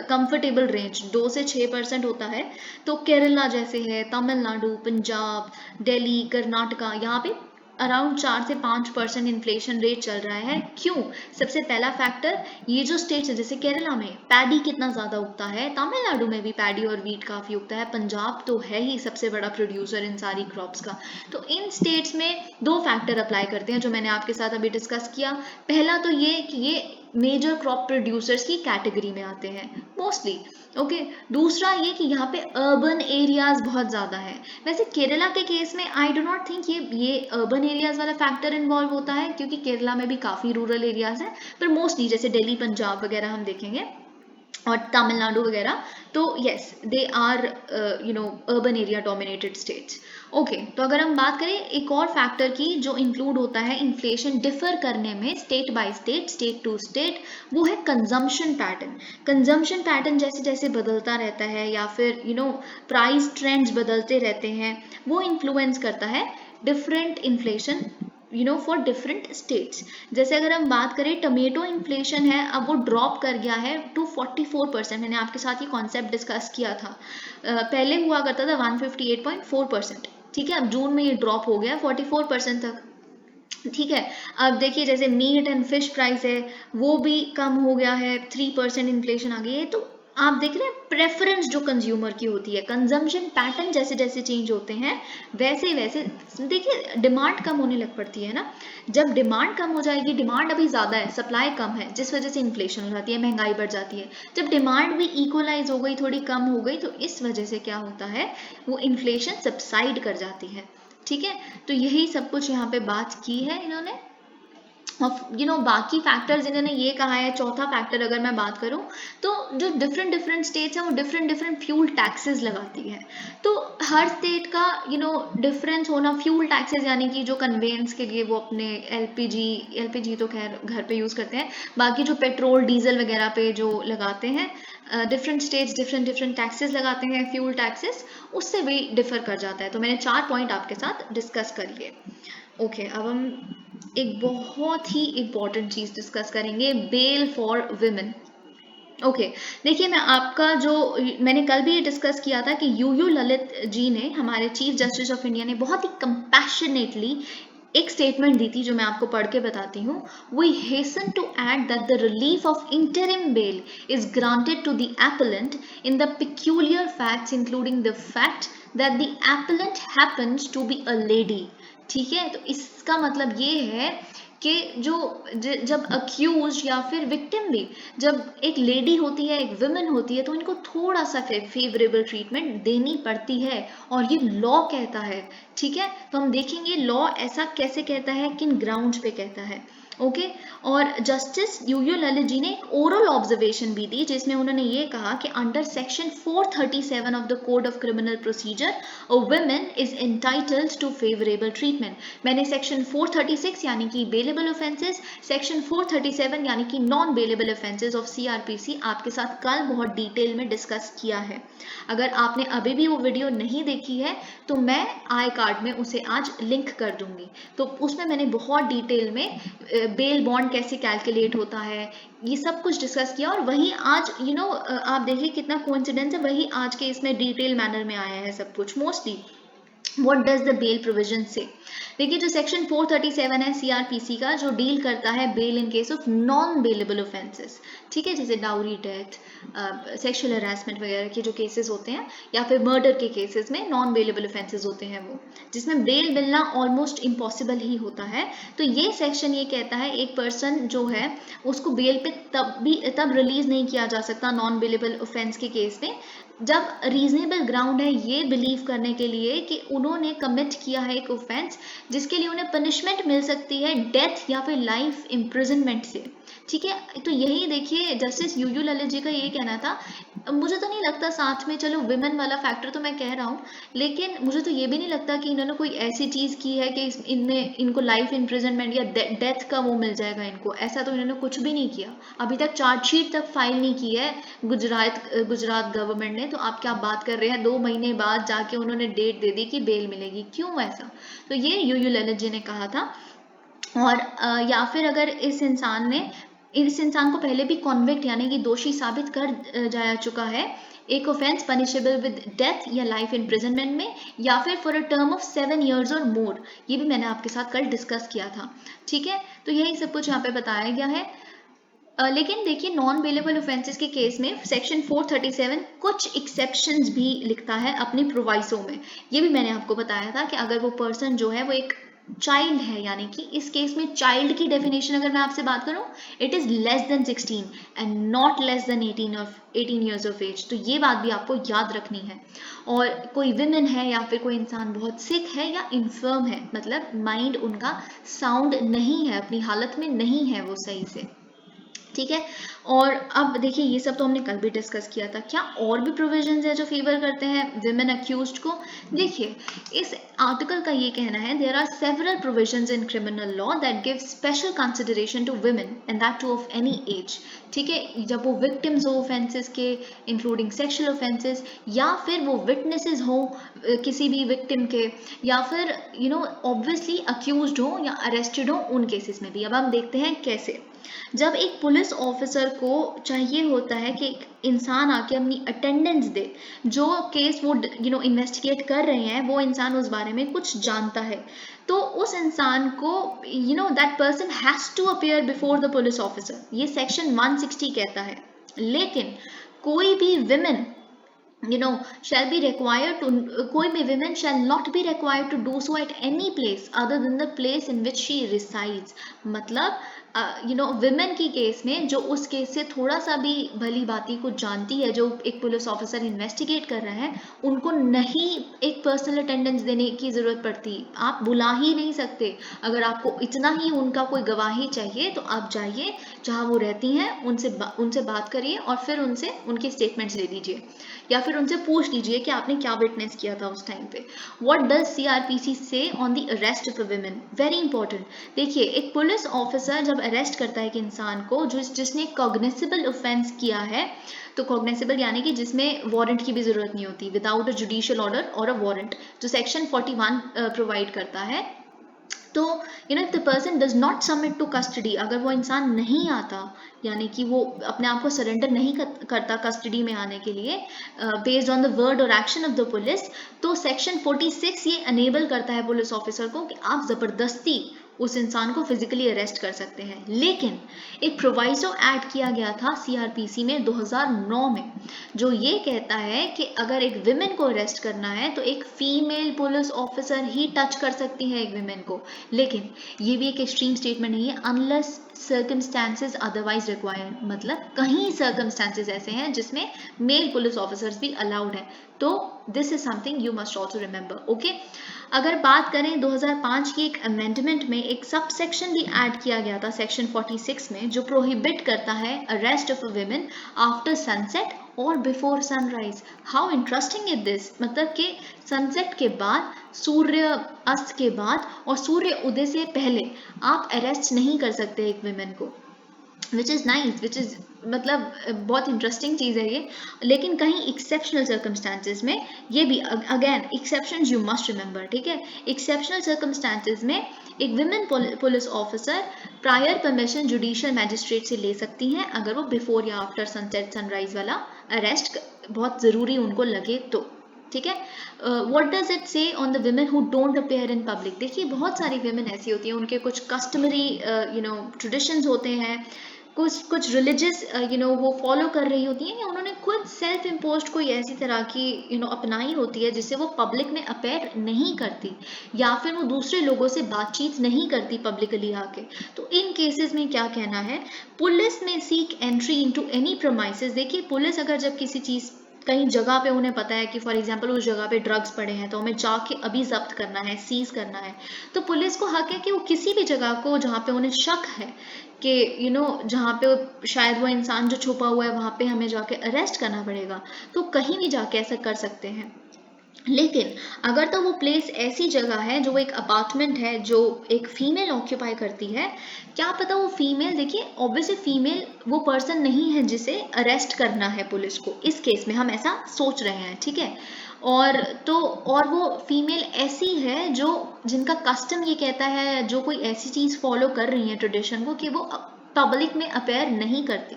comfortable range, 2 से 6% होता है, तो केरला जैसे है, तमिलनाडु, पंजाब, दिल्ली, कर्नाटका, यहाँ पे अराउंड 4 से 5% इन्फ्लेशन रेट चल रहा है। क्यों? सबसे पहला फैक्टर, ये जो स्टेट्स है, जैसे केरला में पैडी कितना ज़्यादा उगता है, तमिलनाडु में भी पैडी और वीट काफ़ी उगता है, पंजाब तो है ही सबसे बड़ा प्रोड्यूसर इन सारी क्रॉप्स का। तो इन स्टेट्स में 2 फैक्टर अप्लाई करते हैं जो मैंने आपके साथ अभी डिस्कस किया। पहला तो ये कि ये मेजर क्रॉप प्रोड्यूसर्स की कैटेगरी में आते हैं मोस्टली। ओके, दूसरा ये कि यहाँ पे अर्बन एरियाज बहुत ज़्यादा है। वैसे केरला के केस में आई डो नॉट थिंक ये अर्बन एरियाज वाला फैक्टर इन्वॉल्व होता है, क्योंकि केरला में भी काफ़ी रूरल एरियाज हैं, पर मोस्टली जैसे दिल्ली, पंजाब वगैरह हम देखेंगे, और तमिलनाडु वगैरह, तो yes they are urban area dominated states. Okay, तो अगर हम बात करें एक और फैक्टर की जो इंक्लूड होता है इन्फ्लेशन डिफर करने में state by state, state to state, वो है कंजम्पशन पैटर्न। कंजम्पशन पैटर्न जैसे जैसे बदलता रहता है, या फिर प्राइस ट्रेंड्स बदलते रहते हैं, वो इन्फ्लुएंस करता है different inflation for different states. जैसे अगर हम बात करें, टमेटो इन्फ्लेशन है, अब वो ड्रॉप कर गया है टू 44%। मैंने आपके साथ ये कॉन्सेप्ट डिस्कस किया था, पहले हुआ करता था 158.4%। ठीक है, अब जून में ये ड्रॉप हो गया 44% तक। ठीक है, अब देखिए जैसे मीट एंड फिश प्राइस है, वो भी कम हो गया है, 3% इन्फ्लेशन आ गई है। तो आप देख रहे हैं प्रेफरेंस जो कंज्यूमर की होती है, कंजम्पशन पैटर्न जैसे जैसे चेंज होते हैं वैसे वैसे, देखिए डिमांड कम होने लग पड़ती है ना। जब डिमांड कम हो जाएगी, डिमांड अभी ज़्यादा है, सप्लाई कम है, जिस वजह से इन्फ्लेशन हो जाती है, महंगाई बढ़ जाती है। जब डिमांड भी इक्वलाइज हो गई, थोड़ी कम हो गई, तो इस वजह से क्या होता है, वो इन्फ्लेशन सबसाइड कर जाती है। ठीक है, तो यही सब कुछ यहाँ पे बात की है इन्होंने। बाकी फैक्टर्स इन्होंने ये कहा है। चौथा फैक्टर अगर मैं बात करूं, तो जो डिफरेंट डिफरेंट स्टेट्स हैं वो डिफरेंट डिफरेंट फ्यूल टैक्सेस लगाती है। तो हर स्टेट का डिफरेंस होना, फ्यूल टैक्सेस यानी कि जो कन्वेंस के लिए वो अपने एलपीजी तो खैर घर पे यूज़ करते हैं, बाकी जो पेट्रोल डीजल वगैरह पे जो लगाते हैं, different states different different taxes लगाते हैं, फ्यूल टैक्सेस, उससे भी डिफर कर जाता है। तो मैंने 4 पॉइंट आपके साथ डिस्कस कर लिए। ओके, अब हम एक बहुत ही इम्पॉर्टेंट चीज़ डिस्कस करेंगे, बेल फॉर विमेन। ओके देखिए, मैं आपका जो मैंने कल भी ये डिस्कस किया था कि यूयू ललित जी ने, हमारे चीफ जस्टिस ऑफ इंडिया ने, बहुत ही कंपैशनेटली एक स्टेटमेंट दी थी जो मैं आपको पढ़ के बताती हूँ. We hasten to add that the relief of interim bail is granted to the appellant in the peculiar facts including the fact that the appellant happens to be a lady. ठीक है, तो इसका मतलब ये है कि जब अक्यूज या फिर विक्टिम भी जब एक लेडी होती है, एक विमेन होती है, तो इनको थोड़ा सा फेवरेबल ट्रीटमेंट देनी पड़ती है, और ये लॉ कहता है. ठीक है, तो हम देखेंगे लॉ ऐसा कैसे कहता है, किन ग्राउंड्स पे कहता है. ओके और जस्टिस यूयू ललित जी ने एक ओरल ऑब्जर्वेशन भी दी जिसमें उन्होंने ये कहा कि under section 437 of the code of criminal procedure a women is entitled to favourable treatment. मैंने सेक्शन 436 यानी कि बेलेबल ऑफेंसेस, सेक्शन 437 यानी कि non bailable offences of CrPC आपके साथ कल बहुत डिटेल में डिस्कस किया है. अगर आपने अभी भी वो वीडियो नहीं देखी है तो मैं आई कार्ड में उसे आज लिंक कर दूंगी. तो उसमें मैंने बहुत डिटेल में बेल बॉन्ड कैसे कैलकुलेट होता है ये सब कुछ डिस्कस किया, और वही आज आप देखिए कितना कोइंसिडेंस है, वही आज के इसमें डिटेल मैनर में आया है सब कुछ mostly. What does the bail provision say? देखिए जो सेक्शन 437 है सीआरपीसी का, जो डील करता है bail in case of non bailable offences. ठीक है, जैसे डाउरी डेथ, सेक्सुअल हरासमेंट वगैरह के जो केसेस होते हैं, या फिर मर्डर के केसेस में नॉन बेलेबल ऑफेंसेस होते हैं वो, जिसमें बेल मिलना ऑलमोस्ट इम्पॉसिबल ही होता है. तो ये सेक्शन ये कहता है एक पर्सन जो है उसको बेल पे तब रिलीज नहीं किया जा सकता नॉन बेलेबल ऑफेंस के केस में जब रीजनेबल ग्राउंड है ये बिलीव करने के लिए कि उन्होंने कमिट किया है एक ऑफेंस जिसके लिए उन्हें पनिशमेंट मिल सकती है डेथ या फिर लाइफ इम्प्रिजनमेंट से. ठीक है, तो यही देखिए जस्टिस यूयू ललित जी का ये कहना था. मुझे तो नहीं लगता साथ में, चलो विमेन वाला फैक्टर तो मैं कह रहा हूँ, लेकिन मुझे तो ये भी नहीं लगता कि इन्होंने कोई ऐसी चीज़ की है कि इनमें इनको लाइफ इम्प्रिजनमेंट या डेथ का वो मिल जाएगा इनको. ऐसा तो इन्होंने कुछ भी नहीं किया, अभी तक चार्जशीट तक फाइल नहीं की है गुजरात गवर्नमेंट ने. तो आप क्या बात कर रहे हैं, 2 महीने बाद जाके उन्होंने डेट दे दी कि बेल मिलेगी, क्यों ऐसा. तो ये यूयू ललित जी ने कहा था. और या फिर अगर इस इंसान को पहले भी कॉन्विक्ट यानी कि दोषी साबित कर जाया चुका है एक ऑफेंस पनिशेबल विद डेथ या लाइफ इम्प्रिजनमेंट में, या फिर for a term of 7 years और मोर, ये भी मैंने आपके साथ कल डिस्कस किया था. ठीक है, तो यही सब कुछ यहाँ पे बताया गया है. लेकिन देखिए नॉन बेलेबल ऑफेंसेस के केस में सेक्शन 437 कुछ एक्सेप्शंस भी लिखता है अपनी प्रोवाइसो में. ये भी मैंने आपको बताया था कि अगर वो पर्सन जो है वो एक चाइल्ड है, यानी कि इस केस में चाइल्ड की डेफिनेशन अगर मैं आपसे बात करूं, it is less than 16 and not less than 18 years of age. तो ये बात भी आपको याद रखनी है. और कोई विमेन है या फिर कोई इंसान बहुत सिक है या इन्फर्म है, मतलब माइंड उनका साउंड नहीं है, अपनी हालत में नहीं है वो सही से. ठीक है, और अब देखिए ये सब तो हमने कल भी डिस्कस किया था. क्या और भी प्रोविजंस है जो फेवर करते हैं विमेन अक्यूज्ड को? देखिए इस आर्टिकल का ये कहना है there are several provisions in criminal law that give special consideration to women and that too of any age. ठीक है, जब वो विक्टिम्स हो ऑफेंसेस के इंक्लूडिंग सेक्सुअल ऑफेंसेस, या फिर वो विटनेसेस हो किसी भी विक्टिम के, या फिर ऑब्वियसली अक्यूज्ड हो या अरेस्टेड हो उन केसेस में भी. अब हम देखते हैं कैसे. जब एक पुलिस ऑफिसर को चाहिए होता है कि एक इंसान आके अपनी अटेंडेंस दे, जो केस वो इन्वेस्टिगेट कर रहे हैं वो इंसान उस बारे में कुछ जानता है, तो उस इंसान को that person has to appear before the police officer, ये सेक्शन 160 कहता है. लेकिन कोई भी women shall be required to कोई भी women shall not be required to do so at any place other than the place in which she resides. मतलब women की केस में जो उस केस से थोड़ा सा भी भली बाती को जानती है, जो एक पुलिस ऑफिसर इन्वेस्टिगेट कर रहा है, उनको नहीं एक पर्सनल अटेंडेंस देने की ज़रूरत पड़ती. आप बुला ही नहीं सकते. अगर आपको इतना ही उनका कोई गवाही चाहिए तो आप जाइए जहाँ वो रहती हैं, उनसे बात करिए और फिर उनसे उनके स्टेटमेंट्स ले लीजिए, या फिर उनसे पूछ लीजिए कि आपने क्या विटनेस किया था उस टाइम पे. व्हाट डज सीआरपीसी से on the arrest of a women? Very important. देखिए एक पुलिस ऑफिसर जब अरेस्ट करता है एक इंसान को जिसने कॉग्निसेबल ऑफेंस किया है, तो कॉग्निसेबल यानी कि जिसमें वारंट की भी जरूरत नहीं होती, विदाउट अ जुडिशियल ऑर्डर और अ वारंट, जो सेक्शन 41 प्रोवाइड करता है, तो if the person does not submit to custody, अगर वो इंसान नहीं आता, यानी कि वो अपने आप को सरेंडर नहीं करता कस्टडी में आने के लिए बेस्ड ऑन द वर्ड और एक्शन ऑफ द पुलिस, तो सेक्शन 46 ये अनेबल करता है पुलिस ऑफिसर को कि आप जबरदस्ती उस इंसान को फिजिकली अरेस्ट कर सकते हैं। लेकिन एक प्रोवाइसो ऐड किया गया था सीआरपीसी में 2009 में, जो ये कहता है कि अगर एक विमेन को अरेस्ट करना है तो एक फीमेल पुलिस ऑफिसर ही टच कर सकती है एक विमेन को। लेकिन ये भी एक एक्सट्रीम स्टेटमेंट नहीं है, अनलेस सर्कमस्टांसेस अदरवाइज रिक्वायर्ड, मतलब कहीं सर्कमस्टांसेस ऐसे हैं जिसमें मेल पुलिस ऑफिसर्स भी अलाउड है। तो this is something you must also remember. Okay, अगर बात करें 2005 की एक अमेंडमेंट में एक सब सेक्शन भी ऐड किया गया था सेक्शन 46 में, जो प्रोहिबिट करता है arrest of a women after sunset और before sunrise. How interesting is this, मतलब कि सनसेट के बाद, सूर्य अस्त के बाद और सूर्य उदय से पहले आप अरेस्ट नहीं कर सकते एक विमेन को, which is nice, which is मतलब बहुत इंटरेस्टिंग चीज़ है ये। लेकिन कहीं एक्सेप्शनल सर्कमस्टांसेस में, ये भी again exception you must remember, ठीक है, एक्सेप्शनल सर्कमस्टांसेस में एक women police officer prior permission judicial magistrate से ले सकती हैं अगर वो बिफोर या आफ्टर सनसेट सनराइज वाला अरेस्ट बहुत ज़रूरी उनको लगे तो, ठीक है। व्हाट डज इट से on the women who don't appear in public. देखिए बहुत सारी विमेन ऐसी होती हैं, उनके कुछ कस्टमरी ट्रेडिशंस होते हैं, कुछ रिलीजियस वो फॉलो कर रही होती हैं, या उन्होंने खुद सेल्फ इम्पोज्ड कोई ऐसी तरह की अपनाई होती है जिससे वो पब्लिक में अपेयर नहीं करती, या फिर वो दूसरे लोगों से बातचीत नहीं करती पब्लिकली आके। तो इन केसेस में क्या कहना है, पुलिस में सीक एंट्री इनटू एनी प्रोमाइसेस। देखिए पुलिस अगर जब किसी चीज़ कहीं जगह पे उन्हें पता है कि फॉर एग्जांपल उस जगह पे ड्रग्स पड़े हैं तो हमें जाके अभी जब्त करना है, सीज करना है, तो पुलिस को हक है कि वो किसी भी जगह को जहाँ पे उन्हें शक है कि जहाँ पे शायद वो इंसान जो छुपा हुआ है वहाँ पे हमें जाके अरेस्ट करना पड़ेगा, तो कहीं भी जाके ऐसा कर सकते हैं। लेकिन अगर तो वो प्लेस ऐसी जगह है जो एक अपार्टमेंट है जो एक फीमेल ऑक्यूपाई करती है, क्या पता वो फीमेल, देखिए ऑब्वियसली फीमेल वो पर्सन नहीं है जिसे अरेस्ट करना है पुलिस को, इस केस में हम ऐसा सोच रहे हैं, ठीक है। और वो फीमेल ऐसी है जो जिनका कस्टम ये कहता है, जो कोई ऐसी चीज़ फॉलो कर रही है ट्रेडिशन को, कि वो पब्लिक में अपेयर नहीं करती,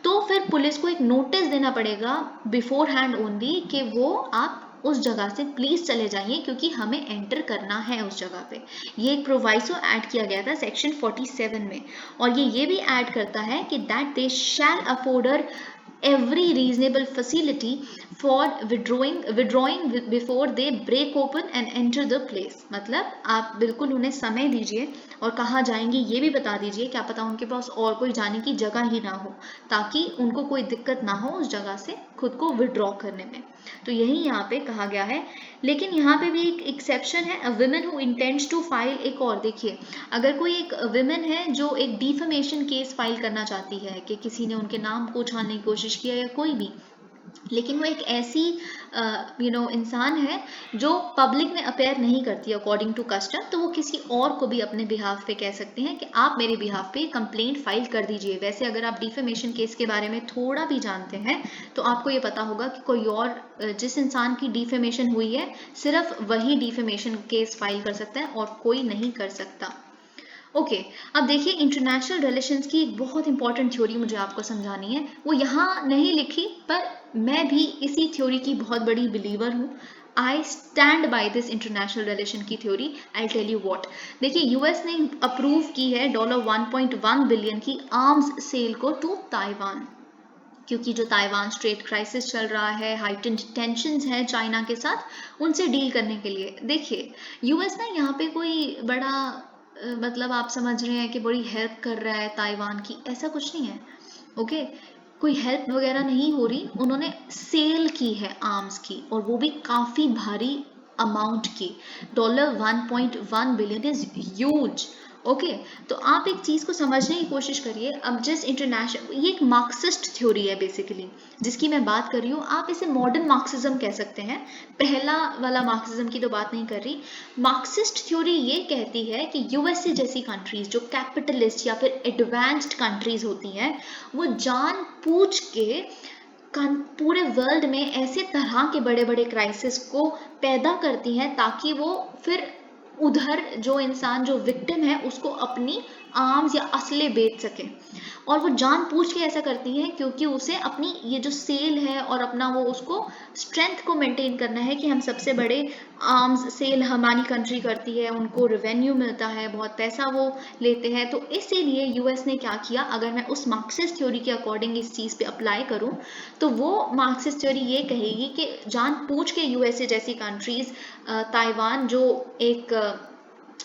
तो फिर पुलिस को एक नोटिस देना पड़ेगा बिफोर हैंड ओनली कि वो आप उस जगह से प्लीज चले जाइए क्योंकि हमें एंटर करना है उस जगह पे। ये एक प्रोवाइसो ऐड किया गया था सेक्शन 47 में, और ये भी ऐड करता है कि that they shall afford every reasonable facility for withdrawing before they break open and enter the place। मतलब आप बिल्कुल उन्हें समय दीजिए और कहाँ जाएंगी ये भी बता दीजिए, क्या पता उनके पास और कोई जाने की जगह ही ना हो, ताकि उनको कोई दिक्कत ना हो उस जगह से खुद को विड्रॉ करने में। तो यही यहाँ पे कहा गया है। लेकिन यहाँ पे भी एक एक्सेप्शन है, a women who intends to file, एक और देखिए, अगर कोई एक विमेन है जो एक डिफेमेशन केस फाइल करना चाहती है कि किसी ने उनके नाम को उछालने की कोशिश किया या कोई भी, लेकिन वो एक ऐसी इंसान है जो पब्लिक में अपेयर नहीं करती अकॉर्डिंग टू कस्टम, तो वो किसी और को भी अपने बिहाफ पे कह सकते हैं कि आप मेरे बिहाफ पे कंप्लेंट फाइल कर दीजिए। वैसे अगर आप डिफेमेशन केस के बारे में थोड़ा भी जानते हैं तो आपको ये पता होगा कि कोई और जिस इंसान की डिफेमेशन हुई है सिर्फ वही डिफेमेशन केस फाइल कर सकता है और कोई नहीं कर सकता। ओके, अब देखिए इंटरनेशनल रिलेशंस की एक बहुत इंपॉर्टेंट थ्योरी मुझे आपको समझानी है, वो यहाँ नहीं लिखी पर मैं भी इसी थ्योरी की बहुत बड़ी बिलीवर हूँ। I stand by this international relation की theory. I tell you what. देखिए यूएस ने अप्रूव की है $1.1 बिलियन की आर्म्स सेल को टू ताइवान, क्योंकि जो ताइवान स्ट्रेट क्राइसिस चल रहा है, हाइटेंड टेंशंस हैं चाइना के साथ, उनसे डील करने के लिए। देखिए यूएस ना यहाँ पे कोई बड़ा मतलब आप समझ रहे हैं कि बड़ी हेल्प कर रहा है ताइवान की, ऐसा कुछ नहीं है। ओके, कोई हेल्प वगैरह नहीं हो रही, उन्होंने सेल की है आर्म्स की, और वो भी काफ़ी भारी अमाउंट की। $1.1 बिलियन इज ह्यूज। ओके, तो आप एक चीज़ को समझने की कोशिश करिए। अब जिस इंटरनेशनल, ये एक मार्क्सिस्ट थ्योरी है बेसिकली जिसकी मैं बात कर रही हूँ, आप इसे मॉडर्न मार्क्सिज्म कह सकते हैं, पहला वाला मार्क्सिज्म की तो बात नहीं कर रही। मार्क्सिस्ट थ्योरी ये कहती है कि यूएसए जैसी कंट्रीज जो कैपिटलिस्ट या फिर एडवांस्ड कंट्रीज होती हैं, वो जानबूझ के पूरे वर्ल्ड में ऐसे तरह के बड़े बड़े क्राइसिस को पैदा करती हैं ताकि वो फिर उधर जो इंसान जो विक्टिम है उसको अपनी आर्म्स या असले बेच सके। और वो जानबूझ के ऐसा करती हैं क्योंकि उसे अपनी ये जो सेल है और अपना वो उसको स्ट्रेंथ को मेंटेन करना है कि हम सबसे बड़े आर्म्स सेल हमारी कंट्री करती है, उनको रेवेन्यू मिलता है, बहुत पैसा वो लेते हैं। तो इसीलिए यूएस ने क्या किया, अगर मैं उस मार्क्सिस्ट थ्योरी के अकॉर्डिंग इस चीज़ पे अप्लाई करूं तो वो मार्क्सिस्ट थ्योरी ये कहेगी कि जानबूझ के यूएसए जैसी कंट्रीज, ताइवान जो एक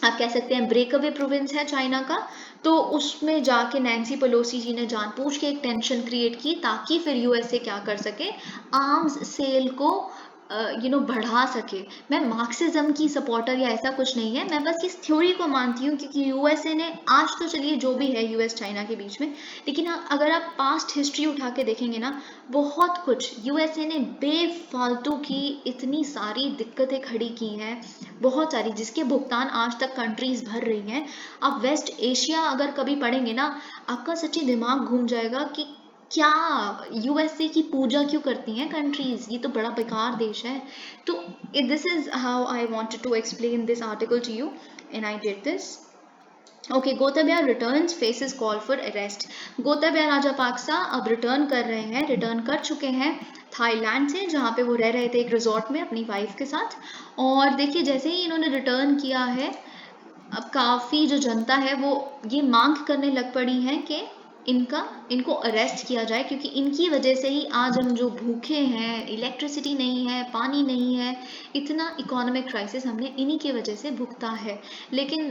आप कह सकते हैं ब्रेक अवे प्रोविंस है चाइना का, तो उसमें जाके नैन्सी पेलोसी जी ने जानबूझ के एक टेंशन क्रिएट की ताकि फिर यूएसए क्या कर सके, आर्म्स सेल को बढ़ा सके। मैं मार्क्सिज्म की सपोर्टर या ऐसा कुछ नहीं है, मैं बस इस थ्योरी को मानती हूँ क्योंकि यूएसए ने आज तो चलिए जो भी है यूएस चाइना के बीच में, लेकिन अगर आप पास्ट हिस्ट्री उठा के देखेंगे ना, बहुत कुछ यूएसए ने बेफालतू की इतनी सारी दिक्कतें खड़ी की हैं, बहुत सारी, जिसके भुगतान आज तक कंट्रीज भर रही हैं। आप वेस्ट एशिया अगर कभी पढ़ेंगे ना, आपका सच्ची दिमाग घूम जाएगा कि क्या यूएसए की पूजा क्यों करती हैं कंट्रीज, ये तो बड़ा बेकार देश है। तो this is how I wanted to explain this article to you and I did this. Okay, Gotabaya returns faces call for arrest. Gotabaya Rajapaksa अब रिटर्न कर रहे हैं, रिटर्न कर चुके हैं थाईलैंड से, जहाँ पे वो रह रहे थे एक रिजॉर्ट में अपनी वाइफ के साथ। और देखिए जैसे ही इन्होंने रिटर्न किया है, अब काफ़ी जो जनता है वो ये मांग करने लग पड़ी है कि इनको अरेस्ट किया जाए, क्योंकि इनकी वजह से ही आज हम जो भूखे हैं, इलेक्ट्रिसिटी नहीं है, पानी नहीं है, इतना इकोनॉमिक क्राइसिस हमने इन्हीं की वजह से भुगता है। लेकिन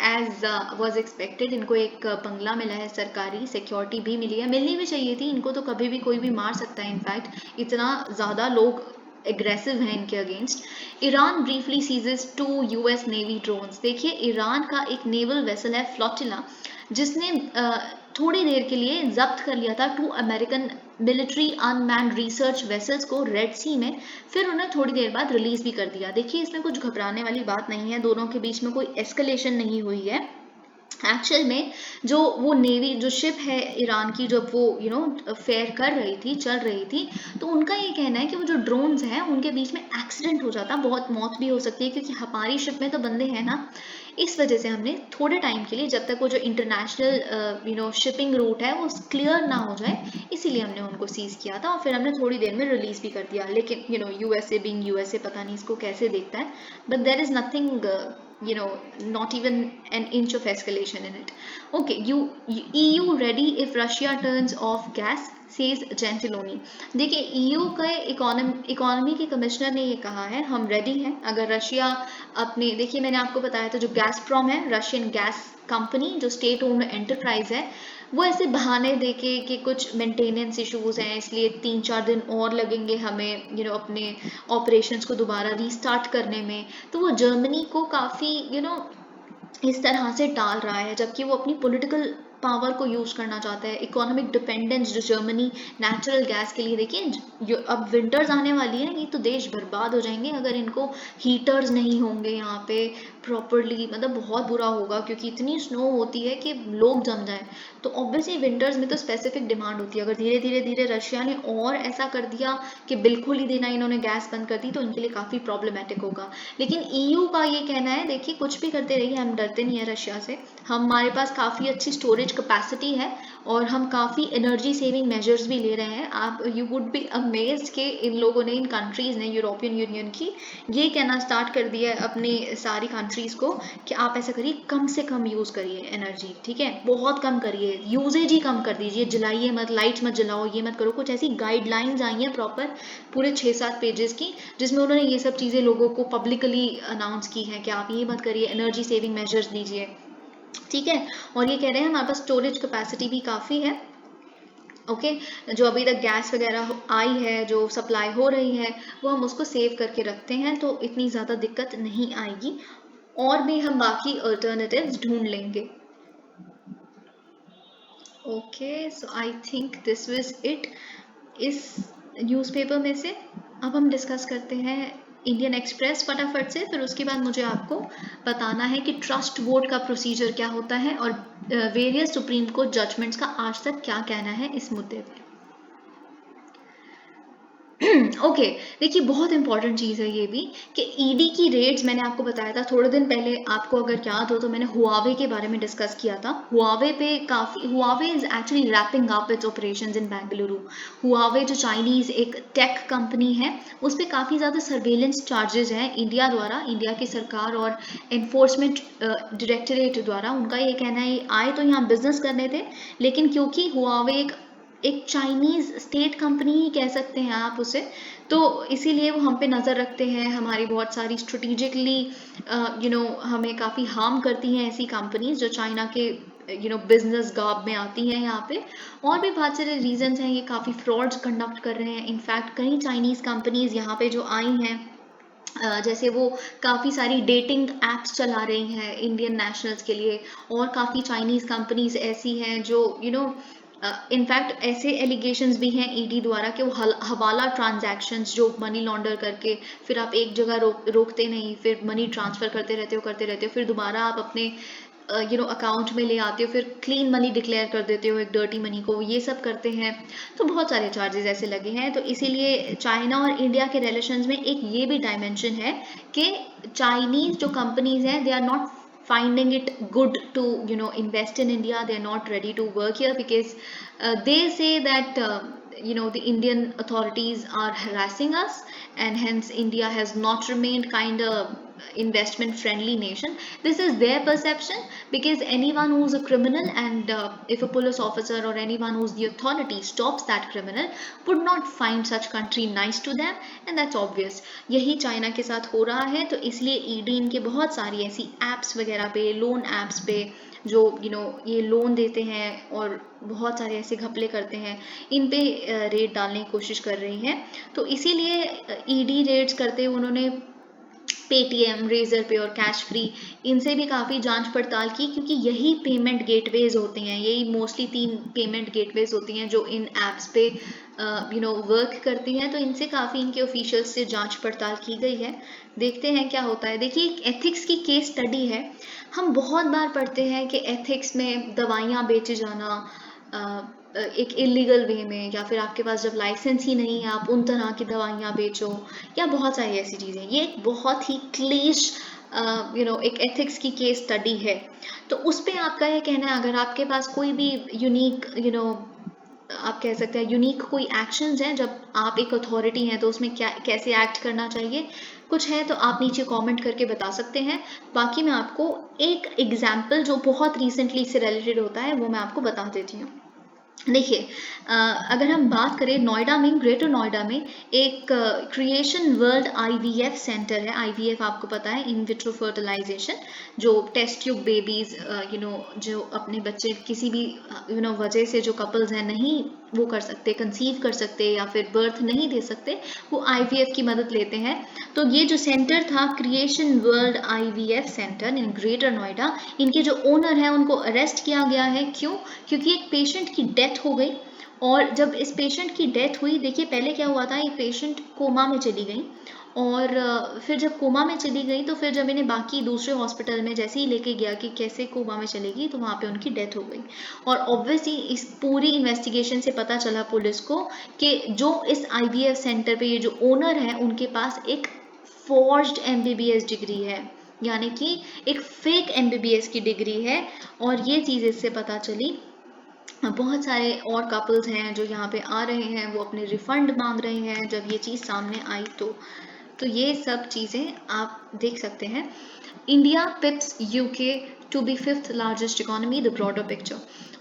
एज वॉज एक्सपेक्टेड, इनको एक बंगला मिला है, सरकारी सिक्योरिटी भी मिली है, मिलनी भी चाहिए थी, इनको तो कभी भी कोई भी मार सकता है, इनफैक्ट इतना ज़्यादा लोग एग्रेसिव हैं इनके against. Iran briefly seizes 2 US navy drones. देखिए ईरान का एक नेवल वेसल है फ्लोटिला, जिसने थोड़ी देर के लिए जब्त कर लिया था 2 American military unmanned research vessels को रेड सी में, फिर उन्हें थोड़ी देर बाद रिलीज भी कर दिया। देखिए इसमें कुछ घबराने वाली बात नहीं है, दोनों के बीच में कोई एस्केलेशन नहीं हुई है। एक्चुअल में जो वो नेवी जो शिप है ईरान की, जब वो फेयर कर रही थी, चल रही थी, तो उनका ये कहना है कि वो जो ड्रोन्स हैं उनके बीच में एक्सीडेंट हो जाता, बहुत मौत भी हो सकती है, क्योंकि हमारी शिप में तो बंदे हैं ना, इस वजह से हमने थोड़े टाइम के लिए, जब तक वो जो इंटरनेशनल शिपिंग रूट है वो क्लियर ना हो जाए, इसीलिए हमने उनको सीज किया था और फिर हमने थोड़ी देर में रिलीज भी कर दिया। लेकिन यूएसए बीइंग यूएसए पता नहीं इसको कैसे देखता है, but there is nothing not even an inch of escalation in it. Okay, EU ready if Russia turns off gas, says Gentiloni. देखिए EU का इकोनॉमी के कमिश्नर ने ये कहा है, हम रेडी हैं अगर रशिया अपने, देखिए मैंने आपको बताया था जो गैसप्रॉम है, रशियन गैस कंपनी जो स्टेट ओन्ड एंटरप्राइज है, वो ऐसे बहाने देके कि कुछ मेंटेनेंस इश्यूज हैं इसलिए 3-4 दिन और लगेंगे हमें अपने ऑपरेशंस को दोबारा रीस्टार्ट करने में, तो वो जर्मनी को काफ़ी इस तरह से टाल रहा है, जबकि वो अपनी पॉलिटिकल पावर को यूज़ करना चाहता है। इकोनॉमिक डिपेंडेंस जो जर्मनी नेचुरल गैस के लिए, देखिए अब विंटर्स आने वाली है, ये तो देश बर्बाद हो जाएंगे अगर इनको हीटर्स नहीं होंगे यहाँ पे प्रॉपरली, मतलब बहुत बुरा होगा, क्योंकि इतनी स्नो होती है कि लोग जम जाएं। तो ऑब्वियसली विंटर्स में तो स्पेसिफिक डिमांड होती है, अगर धीरे धीरे रशिया ने और ऐसा कर दिया कि बिल्कुल ही देना इन्होंने गैस बंद कर दी, तो इनके लिए काफ़ी प्रॉब्लमेटिक होगा। लेकिन EU का ये कहना है, देखिए कुछ भी करते रहिए, हम डरते नहीं है रशिया से, हमारे पास काफ़ी अच्छी स्टोरेज कैपेसिटी है और हम काफ़ी एनर्जी सेविंग मेजर्स भी ले रहे हैं। आप यू वुड बी अमेज्ड कि इन लोगों ने, इन कंट्रीज़ ने, यूरोपियन यूनियन की, ये कहना स्टार्ट कर दिया है अपनी सारी कंट्रीज़ को कि आप ऐसा करिए, कम से कम यूज़ करिए एनर्जी, ठीक है, बहुत कम करिए, यूजेज ही कम कर दीजिए, जलाइए मत, लाइट्स मत जलाओ, ये मत करो। कुछ ऐसी गाइडलाइंस आई हैं प्रॉपर पूरे 6-7 पेजेस की, जिसमें उन्होंने ये सब चीज़ें लोगों को पब्लिकली अनाउंस की हैं कि आप ये मत करिए, एनर्जी सेविंग मेजर्स लीजिए, ठीक है। और ये कह रहे हैं हमारे पास स्टोरेज कैपेसिटी भी काफ़ी है। ओके, जो अभी तक गैस वगैरह आई है, जो सप्लाई हो रही है, वो हम उसको सेव करके रखते हैं, तो इतनी ज़्यादा दिक्कत नहीं आएगी, और भी हम बाकी अल्टरनेटिव्स ढूंढ लेंगे। Okay, so I think this was it इस न्यूज़पेपर में से। अब हम डिस्कस करते हैं इंडियन एक्सप्रेस फटाफट से, फिर उसके बाद मुझे आपको बताना है कि ट्रस्ट वोट का प्रोसीजर क्या होता है और वेरियस सुप्रीम कोर्ट जजमेंट्स का आज तक क्या कहना है इस मुद्दे पर। ओके, देखिए बहुत इंपॉर्टेंट चीज़ है ये भी कि ईडी की रेट्स मैंने आपको बताया था थोड़े दिन पहले, आपको अगर याद हो तो मैंने हुआवे के बारे में डिस्कस किया था। हुआवे पे काफ़ी, Huawei is actually wrapping up its operations in Bengaluru. Huawei जो चाइनीज़ एक टेक कंपनी है, उस पर काफ़ी ज़्यादा सर्वेलेंस चार्जेस हैं इंडिया द्वारा, इंडिया की सरकार और एनफोर्समेंट डायरेक्टरेट द्वारा। उनका ये कहना है आए तो यहाँ बिजनेस करने थे, लेकिन क्योंकि हुआवे एक चाइनीज़ स्टेट कंपनी ही कह सकते हैं आप उसे, तो इसीलिए वो हम पे नज़र रखते हैं, हमारी बहुत सारी स्ट्रेटिजिकली हमें काफ़ी हार्म करती हैं ऐसी कंपनीज जो चाइना के बिजनेस गाब में आती हैं यहाँ पे। और भी बहुत सारे रीजंस हैं, ये काफ़ी फ्रॉड्स कंडक्ट कर रहे हैं। इनफैक्ट कई चाइनीज़ कंपनीज यहाँ पे जो आई हैं, जैसे वो काफ़ी सारी डेटिंग एप्स चला रही हैं इंडियन नेशनल्स के लिए, और काफ़ी चाइनीज़ कंपनीज ऐसी हैं जो इनफैक्ट ऐसे एलिगेशंस भी हैं ईडी द्वारा कि वो हवाला ट्रांजैक्शंस जो मनी लॉन्डर करके फिर आप एक जगह रोकते नहीं, फिर मनी ट्रांसफ़र करते रहते हो, फिर दोबारा आप अपने अकाउंट में ले आते हो, फिर क्लीन मनी डिक्लेयर कर देते हो एक डर्टी मनी को, ये सब करते हैं। तो बहुत सारे चार्जेस ऐसे लगे हैं। तो इसीलिए चाइना और इंडिया के रिलेशंस में एक ये भी डायमेंशन है कि चाइनीज़ जो कंपनीज हैं, they are not finding it good to invest in India. They are not ready to work here because they say that the Indian authorities are harassing us, and hence India has not remained kind of investment friendly nation. This is their perception, because anyone who's a criminal, and if a police officer or anyone who's the authority stops that criminal, would not find such country nice to them, and that's obvious. यही China के साथ हो रहा है। तो इसलिए ED इनके बहुत सारी ऐसी एप्स वगैरह पे, लोन एप्स पे जो ये लोन देते हैं और बहुत सारे ऐसे घपले करते हैं, इन पे रेट डालने की कोशिश कर रही है। तो इसीलिए ईडी रेट्स करते हुए उन्होंने पेटीएम, रेजर पे और कैश फ्री, इनसे भी काफ़ी जांच पड़ताल की, क्योंकि यही पेमेंट गेटवेज होते हैं, यही मोस्टली 3 पेमेंट गेटवेज होती हैं जो इन एप्स पे वर्क करती हैं। तो इनसे काफ़ी, इनके ऑफिशियल्स से जांच पड़ताल की गई है। देखते हैं क्या होता है। देखिए, एक एथिक्स की केस स्टडी है। हम बहुत बार पढ़ते हैं कि एथिक्स में दवाइयाँ बेचे जाना एक इलीगल वे में, या फिर आपके पास जब लाइसेंस ही नहीं है आप उन तरह की दवाइयाँ बेचो, या बहुत सारी ऐसी चीज़ें। ये एक बहुत ही क्लीश एक एथिक्स की केस स्टडी है। तो उस पर आपका ये कहना है, अगर आपके पास कोई भी यूनिक आप कह सकते हैं यूनिक कोई एक्शंस हैं, जब आप एक अथॉरिटी हैं तो उसमें क्या, कैसे एक्ट करना चाहिए, कुछ है तो आप नीचे कमेंट करके बता सकते हैं। बाकी मैं आपको एक एग्जाम्पल जो बहुत रिसेंटली से रिलेटेड होता है वो मैं आपको बता देती हूँ। देखिए, अगर हम बात करें नोएडा में, ग्रेटर नोएडा में एक क्रिएशन वर्ल्ड आईवीएफ सेंटर है। आईवीएफ आपको पता है, इन विट्रो फर्टिलाइजेशन, जो टेस्ट ट्यूब बेबीज जो अपने बच्चे किसी भी वजह से जो कपल्स हैं नहीं वो कर सकते, कंसीव कर सकते या फिर बर्थ नहीं दे सकते, वो आईवीएफ की मदद लेते हैं। तो ये जो सेंटर था, creation world IVF centre in greater Noida, इनके जो ओनर हैं उनको अरेस्ट किया गया है। क्यों? क्योंकि एक पेशेंट की डेथ हो गई, और जब इस पेशेंट की डेथ हुई, देखिए पहले क्या हुआ था, ये पेशेंट कोमा में चली गई, और फिर जब कोमा में चली गई तो फिर जब इन्हें बाकी दूसरे हॉस्पिटल में जैसे ही लेके गया कि कैसे कोमा में चलेगी, तो वहाँ पे उनकी डेथ हो गई। और ऑब्वियसली इस पूरी इन्वेस्टिगेशन से पता चला पुलिस को कि जो इस आईवीएफ सेंटर पे ये जो ओनर है, उनके पास एक फॉर्ज्ड एमबीबीएस डिग्री है, यानी कि एक फेक एमबीबीएस की डिग्री है। और ये चीज़ इससे पता चली। बहुत सारे और कपल्स हैं जो यहाँ पे आ रहे हैं, वो अपने रिफंड मांग रहे हैं जब ये चीज़ सामने आई। तो ये सब चीज़ें आप देख सकते हैं। India pips UK to be 5th largest economy, the broader picture.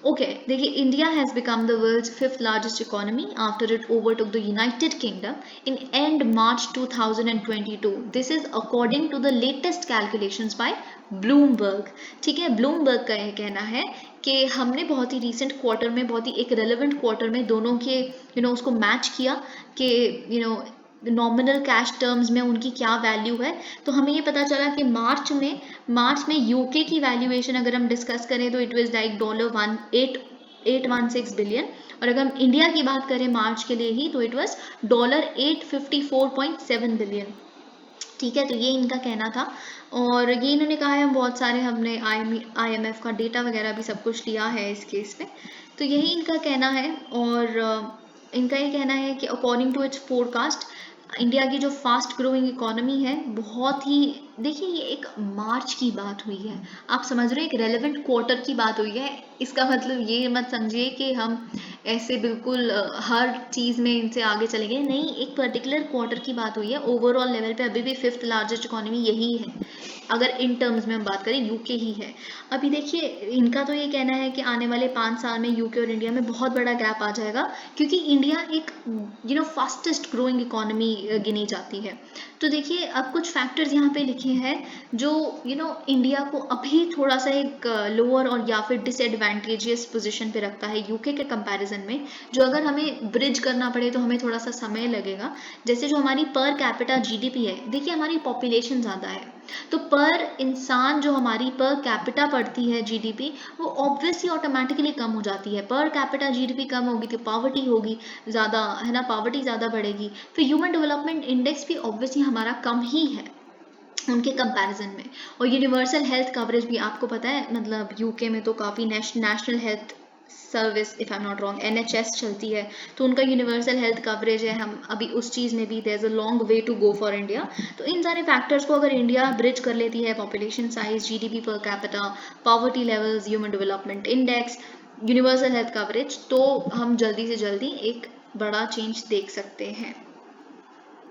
Okay, देखिए, India has become the world's 5th largest economy after it overtook the United Kingdom in end March 2022। This is according to the latest calculations by Bloomberg. ठीक है, Bloomberg का यह कहना है कि हमने बहुत ही रिसेंट क्वार्टर में, बहुत ही एक रेलेवेंट क्वार्टर में दोनों के उसको मैच किया कि नॉमिनल कैश टर्म्स में उनकी क्या वैल्यू है। तो हमें ये पता चला कि मार्च में यूके की वैल्यूएशन अगर हम डिस्कस करें तो इट वाज लाइक $816 बिलियन, और अगर हम इंडिया की बात करें मार्च के लिए ही तो इट वाज $854.7 बिलियन। ठीक है, तो ये इनका कहना था, और ये इन्होंने कहा है, हम बहुत सारे हमने IMF का डेटा वगैरह भी सब कुछ लिया है इस केस में। तो यही इनका कहना है, और इनका ये कहना है कि according to its forecast India की जो फास्ट ग्रोइंग इकोनॉमी है, बहुत ही, देखिए ये एक मार्च की बात हुई है, आप समझ रहे हो, एक रेलेवेंट क्वार्टर की बात हुई है। इसका मतलब ये मत समझिए कि हम ऐसे बिल्कुल हर चीज़ में इनसे आगे चले गए, नहीं, एक पर्टिकुलर क्वार्टर की बात हुई है। ओवरऑल लेवल पे अभी भी फिफ्थ लार्जेस्ट इकोनॉमी यही है, अगर इन टर्म्स में हम बात करें यूके ही है। अभी देखिए इनका तो ये कहना है कि आने वाले 5 साल में यूके और इंडिया में बहुत बड़ा गैप आ जाएगा, क्योंकि इंडिया एक फास्टेस्ट ग्रोइंग इकोनॉमी गिनी जाती है। तो देखिए अब कुछ फैक्टर्स यहाँ पे लिखे हैं जो इंडिया को अभी थोड़ा सा एक लोअर और या फिर डिसएडवांटेजियस पोजीशन पे रखता है यूके के कंपैरिजन में, जो अगर हमें ब्रिज करना पड़े तो हमें थोड़ा सा समय लगेगा। जैसे जो हमारी पर कैपिटा जीडीपी है, देखिए हमारी पॉपुलेशन ज़्यादा है, तो पर इंसान जो हमारी पर कैपिटा पड़ती है जीडीपी, वो ऑब्वियसली ऑटोमेटिकली कम हो जाती है। पर कैपिटा जीडीपी कम होगी तो पॉवर्टी होगी ज़्यादा, है ना, पॉवर्टी ज़्यादा बढ़ेगी, फिर ह्यूमन डेवलपमेंट इंडेक्स भी ऑब्वियसली हमारा कम ही है उनके कंपैरिजन में। और यूनिवर्सल हेल्थ कवरेज भी आपको पता है, मतलब यूके में तो काफ़ी national health service, if I am not wrong, NHS चलती है, तो उनका यूनिवर्सल हेल्थ कवरेज है। हम अभी उस चीज़ में भी there is a long way to go for India. तो इन सारे फैक्टर्स को अगर इंडिया ब्रिज कर लेती है, population size, GDP per capita, poverty levels, human development index, universal health coverage, तो हम जल्दी से जल्दी एक बड़ा चेंज देख सकते हैं।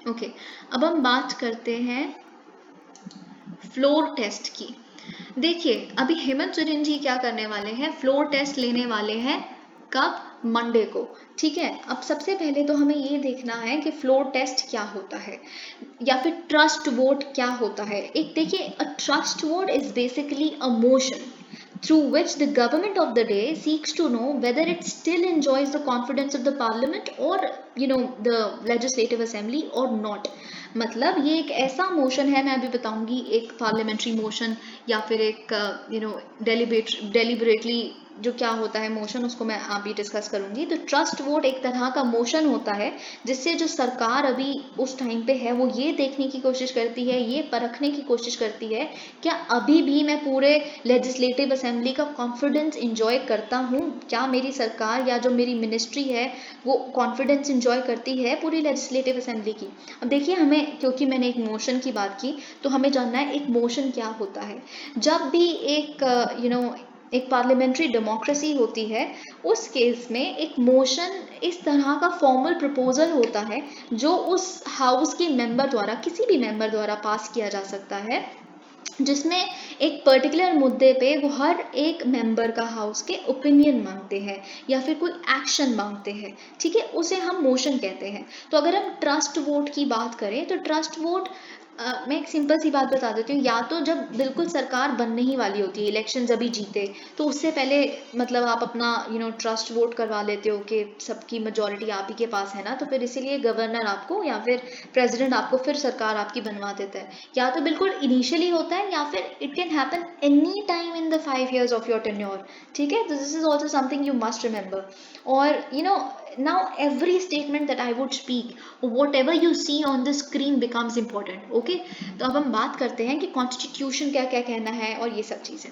ओके, अब हम बात करते हैं फ्लोर टेस्ट की। देखिए अभी हेमंत सोरेन जी क्या करने वाले हैं, फ्लोर टेस्ट लेने वाले हैं, कब? मंडे को, ठीक है। अब सबसे पहले तो हमें ये देखना है कि फ्लोर टेस्ट क्या होता है, या फिर ट्रस्ट वोट क्या होता है। एक देखिए, a trust vote is basically a motion through which the government of the day seeks to know whether it still enjoys the confidence of the parliament or the legislative assembly or not। मतलब ये एक ऐसा motion है, मैं अभी बताऊंगी, एक parliamentary motion या फिर एक डेलिबरेटली जो क्या होता है मोशन, उसको मैं अभी डिस्कस करूंगी। तो ट्रस्ट वोट एक तरह का मोशन होता है जिससे जो सरकार अभी उस टाइम पे है वो ये देखने की कोशिश करती है, ये परखने की कोशिश करती है, क्या अभी भी मैं पूरे लेजिस्लेटिव असेंबली का कॉन्फिडेंस इंजॉय करता हूँ, क्या मेरी सरकार या जो मेरी मिनिस्ट्री है वो कॉन्फिडेंस इंजॉय करती है पूरी लेजिस्लेटिव असेंबली की। अब देखिए हमें, क्योंकि मैंने एक मोशन की बात की, तो हमें जानना है एक मोशन क्या होता है। जब भी एक एक पार्लियामेंट्री डेमोक्रेसी होती है, उस केस में एक मोशन इस तरह का फॉर्मल प्रपोजल होता है जो उस हाउस के मेंबर द्वारा, किसी भी मेंबर द्वारा पास किया जा सकता है, जिसमें एक पर्टिकुलर मुद्दे पे वो हर एक मेंबर का हाउस के ओपिनियन मांगते हैं या फिर कोई एक्शन मांगते हैं, ठीक है, उसे हम मोशन कहते हैं। तो अगर हम ट्रस्ट वोट की बात करें तो ट्रस्ट वोट, मैं एक सिंपल सी बात बता देती हूँ, या तो जब बिल्कुल सरकार बनने ही वाली होती है, इलेक्शन अभी जीते, तो उससे पहले मतलब आप अपना ट्रस्ट वोट करवा लेते हो कि सबकी मेजोरिटी आप ही के पास है ना, तो फिर इसीलिए गवर्नर आपको या फिर प्रेसिडेंट आपको फिर सरकार आपकी बनवा देता है। या तो बिल्कुल इनिशियली होता है या फिर it can happen any time in the 5 years of your tenure, ठीक है। तो this is also something you must remember. और now every statement that I would speak, whatever you see on the screen becomes important, okay। तो अब हम बात करते हैं कि कॉन्स्टिट्यूशन क्या क्या कहना है और ये सब चीज़ें।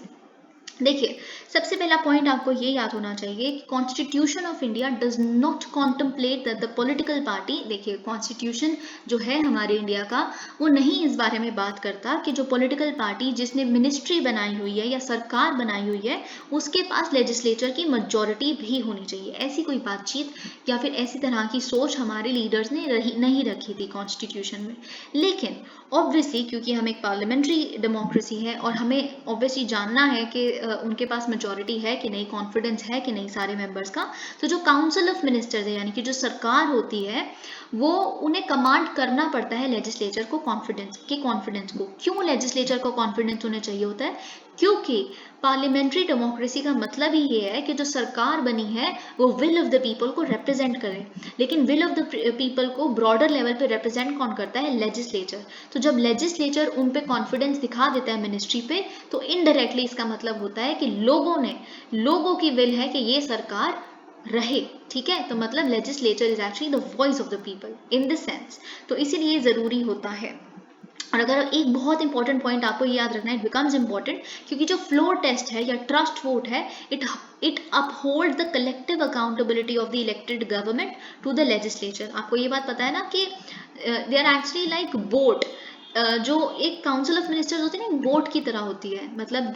देखिए सबसे पहला पॉइंट आपको ये याद होना चाहिए कि constitution of India does not contemplate that the political party, देखिए कॉन्स्टिट्यूशन जो है हमारे इंडिया का, वो नहीं इस बारे में बात करता कि जो पॉलिटिकल पार्टी जिसने मिनिस्ट्री बनाई हुई है या सरकार बनाई हुई है, उसके पास लेजिस्लेचर की मेजॉरिटी भी होनी चाहिए। ऐसी कोई बातचीत या फिर ऐसी तरह की सोच हमारे लीडर्स ने नहीं रखी थी कॉन्स्टिट्यूशन में। लेकिन ऑब्वियसली क्योंकि हम एक पार्लियामेंट्री डेमोक्रेसी है और हमें ऑब्वियसली जानना है कि उनके पास मेजॉरिटी है कि नहीं, कॉन्फिडेंस है कि नहीं सारे मेंबर्स का, तो जो काउंसिल ऑफ मिनिस्टर्स है यानी कि जो सरकार होती है, वो उन्हें कमांड करना पड़ता है लेजिस्लेचर को कॉन्फिडेंस को। क्यों लेजिस्लेचर को कॉन्फिडेंस उन्हें चाहिए होता है? क्योंकि पार्लियामेंट्री डेमोक्रेसी का मतलब ही ये है कि जो सरकार बनी है वो विल ऑफ द पीपल को रिप्रेजेंट करे। लेकिन विल ऑफ द पीपल को ब्रॉडर लेवल पे रिप्रेजेंट कौन करता है? लेजिस्लेचर। तो जब लेजिस्लेचर उन पे कॉन्फिडेंस दिखा देता है मिनिस्ट्री पे, तो इनडायरेक्टली इसका मतलब होता है कि लोगों की विल है कि ये सरकार रहे, ठीक है। तो मतलब legislature is actually the voice of the people in this sense, तो इसीलिए जरूरी होता है। और अगर एक बहुत इंपॉर्टेंट पॉइंट आपको याद रखना है, इट बिकम्स इंपॉर्टेंट क्योंकि जो फ्लोर टेस्ट है या ट्रस्ट वोट है, it uphold the collective accountability of the elected government to the legislature. आपको ये बात पता है ना कि they are actually like boat, जो एक काउंसिल ऑफ मिनिस्टर्स होते हैं ना, बोट की तरह होती है, मतलब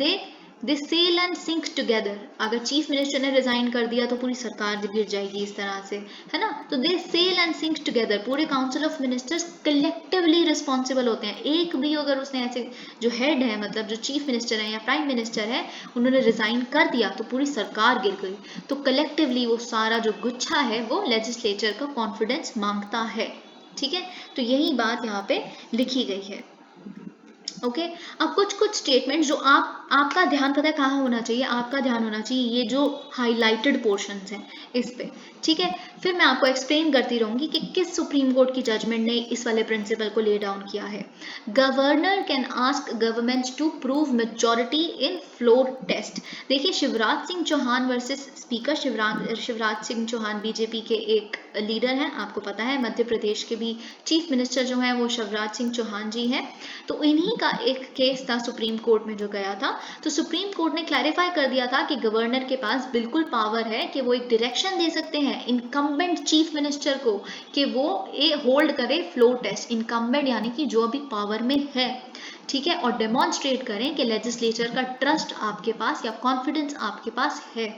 they sail and sink together. अगर चीफ मिनिस्टर ने रिजाइन कर दिया तो पूरी सरकार गिर जाएगी इस तरह से, है ना। तो they sail and sink together, पूरे council of ministers collectively responsible होते हैं। एक भी अगर उसने ऐसे, जो हेड है मतलब जो चीफ मिनिस्टर है या प्राइम मिनिस्टर है, उन्होंने रिजाइन कर दिया तो पूरी सरकार गिर गई। तो कलेक्टिवली वो सारा जो गुच्छा है वो लेजिस्लेचर का कॉन्फिडेंस मांगता है, ठीक है। तो यही बात यहाँ पे लिखी गई है। ओके अब कुछ कुछ स्टेटमेंट जो आपका ध्यान पता है कहाँ होना चाहिए, आपका ध्यान होना चाहिए ये जो हाईलाइटेड पोर्शंस हैं इस पे, ठीक है। फिर मैं आपको एक्सप्लेन करती रहूंगी कि किस सुप्रीम कोर्ट की जजमेंट ने इस वाले प्रिंसिपल को ले डाउन किया है। Governor can ask government to prove majority in floor test. देखिए Shivraj Singh Chouhan versus speaker, Shivraj Singh Chouhan BJP के एक लीडर हैं, आपको पता है मध्य प्रदेश के भी चीफ मिनिस्टर जो हैं वो शिवराज सिंह चौहान जी हैं। तो इन्हीं का एक केस था सुप्रीम कोर्ट में जो गया था। तो सुप्रीम कोर्ट ने क्लैरिफाई कर दिया था कि गवर्नर के पास बिल्कुल पावर है कि वो एक डायरेक्शन दे सकते हैं इनकम्बेंट चीफ मिनिस्टर को कि वो होल्ड करे फ्लोर टेस्ट। इनकम्बेंट यानी कि जो अभी पावर में है, ठीक है, और डेमोन्स्ट्रेट करें कि लेजिस्लेचर का ट्रस्ट आपके पास या कॉन्फिडेंस आपके पास है।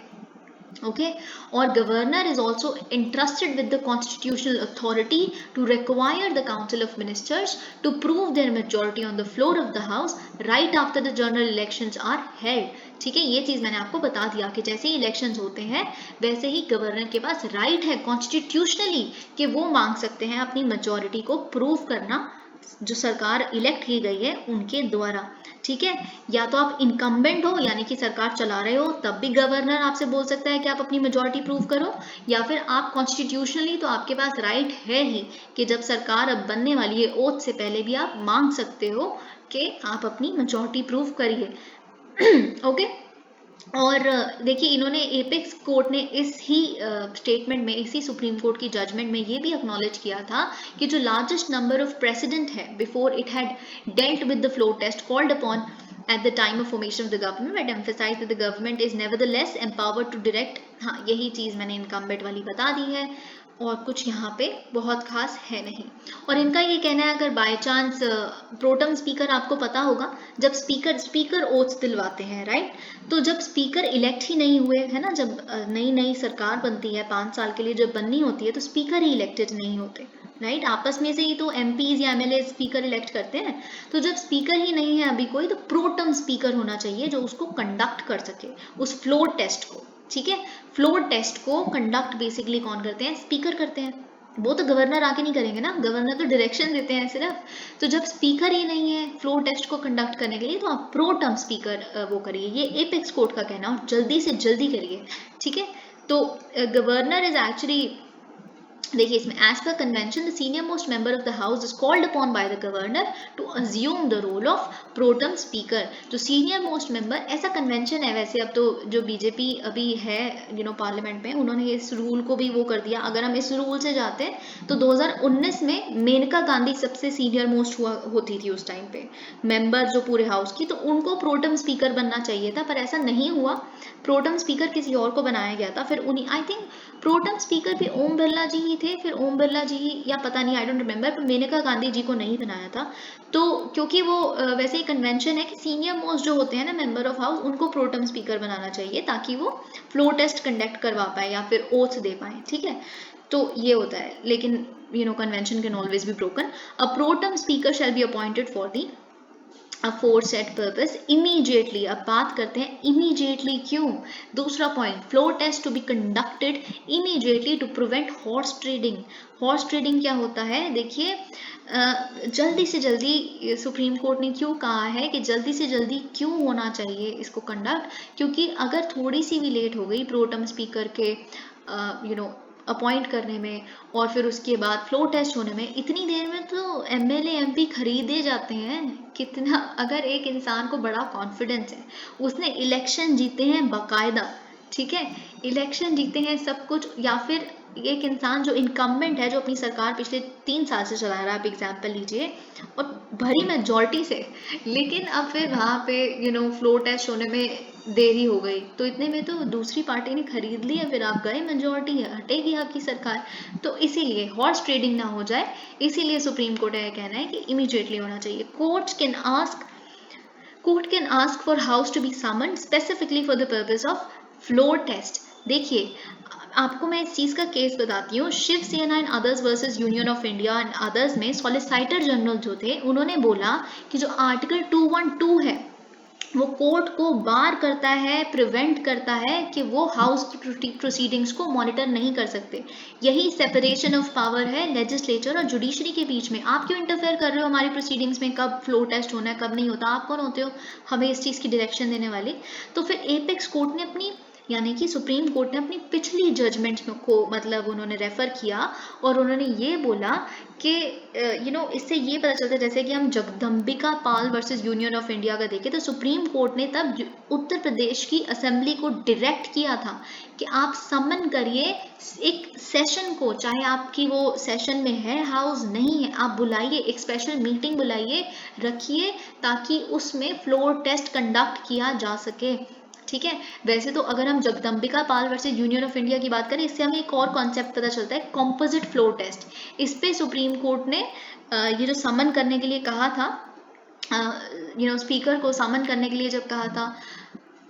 Okay, or governor is also entrusted with the constitutional authority to require the council of ministers to prove their majority on the floor of the house right after the general elections are held। ठीक है, ये चीज मैंने आपको बता दिया कि जैसे ही इलेक्शंस होते हैं वैसे ही गवर्नर के पास राइट है कॉन्स्टिट्यूशनली कि वो मांग सकते हैं अपनी मेजोरिटी को प्रूव करना जो सरकार इलेक्ट की गई है उनके द्वारा, ठीक है। या तो आप इनकम्बेंट हो यानी कि सरकार चला रहे हो तब भी गवर्नर आपसे बोल सकता है कि आप अपनी मेजोरिटी प्रूव करो, या फिर आप कॉन्स्टिट्यूशनली तो आपके पास राइट है ही कि जब सरकार अब बनने वाली है ओथ से पहले भी आप मांग सकते हो कि आप अपनी मेजोरिटी प्रूव करिए। ओके और देखिए इन्होंने एपेक्स कोर्ट ने इस ही स्टेटमेंट में, इसी सुप्रीम कोर्ट की जजमेंट में ये भी एक्नॉलेज किया था कि जो लार्जेस्ट नंबर ऑफ प्रेसिडेंट है before it had dealt with the floor test called upon at the time of formation of the government but emphasized that the government is nevertheless empowered to direct। हाँ यही चीज मैंने incumbent वाली बता दी है और कुछ यहाँ पे बहुत खास है नहीं। और इनका ये कहना है अगर बाय चांस प्रोटम स्पीकर, आपको पता होगा जब स्पीकर ओथ दिलवाते हैं, राइट, तो जब स्पीकर इलेक्ट ही नहीं हुए है ना, जब नई नई सरकार बनती है 5 साल के लिए जब बननी होती है तो स्पीकर ही इलेक्टेड नहीं होते, राइट, आपस में से ही तो एमपीज या एमएलए स्पीकर इलेक्ट करते हैं। तो जब स्पीकर ही नहीं है अभी कोई, तो प्रोटम स्पीकर होना चाहिए जो उसको कंडक्ट कर सके उस फ्लोर टेस्ट को, ठीक है। फ्लोर टेस्ट को कंडक्ट बेसिकली कौन करते हैं, स्पीकर करते हैं, वो तो गवर्नर आके नहीं करेंगे ना, गवर्नर तो डायरेक्शन देते हैं सिर्फ। तो जब स्पीकर ही नहीं है फ्लोर टेस्ट को कंडक्ट करने के लिए तो आप प्रोटम स्पीकर वो करिए, ये एपेक्स कोर्ट का कहना, और जल्दी से जल्दी करिए, ठीक है। तो गवर्नर इज एक्चुअली, देखिए इसमें as per convention the senior most member of the house is called upon by the governor to assume the role of pro tem speaker. जो सीनियर मोस्ट मेंबर, ऐसा कन्वेंशन है वैसे, अब तो जो बीजेपी अभी है पार्लियामेंट में, उन्होंने इस रूल को भी वो कर दिया। अगर हम इस रूल से जाते हैं तो 2019 में मेनका गांधी सबसे सीनियर मोस्ट होती थी उस टाइम पे मेंबर जो पूरे हाउस की, तो उनको प्रोटम स्पीकर बनना चाहिए था पर ऐसा नहीं हुआ, प्रोटम स्पीकर किसी और को बनाया गया था। फिर उन्हीं, आई थिंक प्रोटम स्पीकर भी ओम बिरला जी ही थे, फिर ओम बिरला जी ही या पता नहीं, आई डोंट रिमेम्बर, पर मेनका गांधी जी को नहीं बनाया था। तो क्योंकि वो वैसे ही कन्वेंशन है कि सीनियर मोस्ट जो होते हैं ना मेंबर ऑफ हाउस, उनको प्रोटम स्पीकर बनाना चाहिए ताकि वो फ्लोर टेस्ट कंडक्ट करवा पाए या फिर ओथ दे पाए, ठीक है। तो ये होता है, लेकिन convention can always be broken. A pro tem speaker shall be appointed for the aforesaid purpose immediately। अब बात करते हैं immediately क्यों, दूसरा point, floor test to be conducted immediately to prevent horse trading। Horse trading क्या होता है, देखिए जल्दी से जल्दी सुप्रीम कोर्ट ने क्यों कहा है कि जल्दी से जल्दी क्यों होना चाहिए इसको कंडक्ट, क्योंकि अगर थोड़ी सी भी लेट हो गई प्रोटम स्पीकर के अपॉइंट करने में और फिर उसके बाद फ्लोर टेस्ट होने में, इतनी देर में तो एमएलए एमपी खरीदे जाते हैं। कितना, अगर एक इंसान को बड़ा कॉन्फिडेंस है, उसने इलेक्शन जीते हैं बाकायदा, ठीक है, इलेक्शन जीते हैं सब कुछ, या फिर एक इंसान जो इनकम्बेंट है, जो अपनी सरकार पिछले 3 साल से चला रहा है, आप एग्जाम्पल लीजिए, और भरी मेजॉरिटी से, लेकिन अब फिर वहाँ पे फ्लोर टेस्ट होने में देरी हो गई, तो इतने में तो दूसरी पार्टी ने खरीद ली है, फिर आप गए, मेजोरिटी हटेगी आपकी सरकार। तो इसीलिए हॉर्स ट्रेडिंग ना हो जाए, इसीलिए सुप्रीम कोर्ट का कहना है कि इमीडिएटली होना चाहिए। Court can ask for house to be summoned specifically for the purpose of floor test। देखिए, आपको मैं इस चीज का केस बताती हूँ। Shiv Sena and others versus union of India and others में सॉलिसिटर जनरल जो थे, उन्होंने बोला कि जो आर्टिकल 212 है वो कोर्ट को बार करता है, प्रिवेंट करता है कि वो हाउस की प्रोसीडिंग्स को मॉनिटर नहीं कर सकते। यही सेपरेशन ऑफ पावर है लेजिस्लेचर और जुडिशरी के बीच में। आप क्यों इंटरफेयर कर रहे हो हमारी प्रोसीडिंग्स में, कब फ्लोर टेस्ट होना है कब नहीं होता? आप कौन होते हो हमें इस चीज़ की डायरेक्शन देने वाले? तो फिर एपेक्स कोर्ट ने अपनी, यानी कि सुप्रीम कोर्ट ने अपनी पिछली जजमेंट को मतलब उन्होंने रेफर किया और उन्होंने ये बोला कि इससे ये पता चलता है, जैसे कि हम Jagdambika Pal versus union of India का देखें तो सुप्रीम कोर्ट ने तब उत्तर प्रदेश की असेंबली को डायरेक्ट किया था कि आप समन करिए एक सेशन को, चाहे आपकी वो सेशन में है हाउस नहीं है, आप बुलाइए, एक स्पेशल मीटिंग बुलाइए, रखिए, ताकि उसमें फ्लोर टेस्ट कंडक्ट किया जा सके। ठीक है। वैसे तो अगर हम Jagdambika Pal versus union of India की बात करें, इससे हमें एक और कॉन्सेप्ट पता चलता है, कॉम्पोजिट फ्लोर टेस्ट। इस पे सुप्रीम कोर्ट ने ये जो समन करने के लिए कहा था, स्पीकर को समन करने के लिए जब कहा था,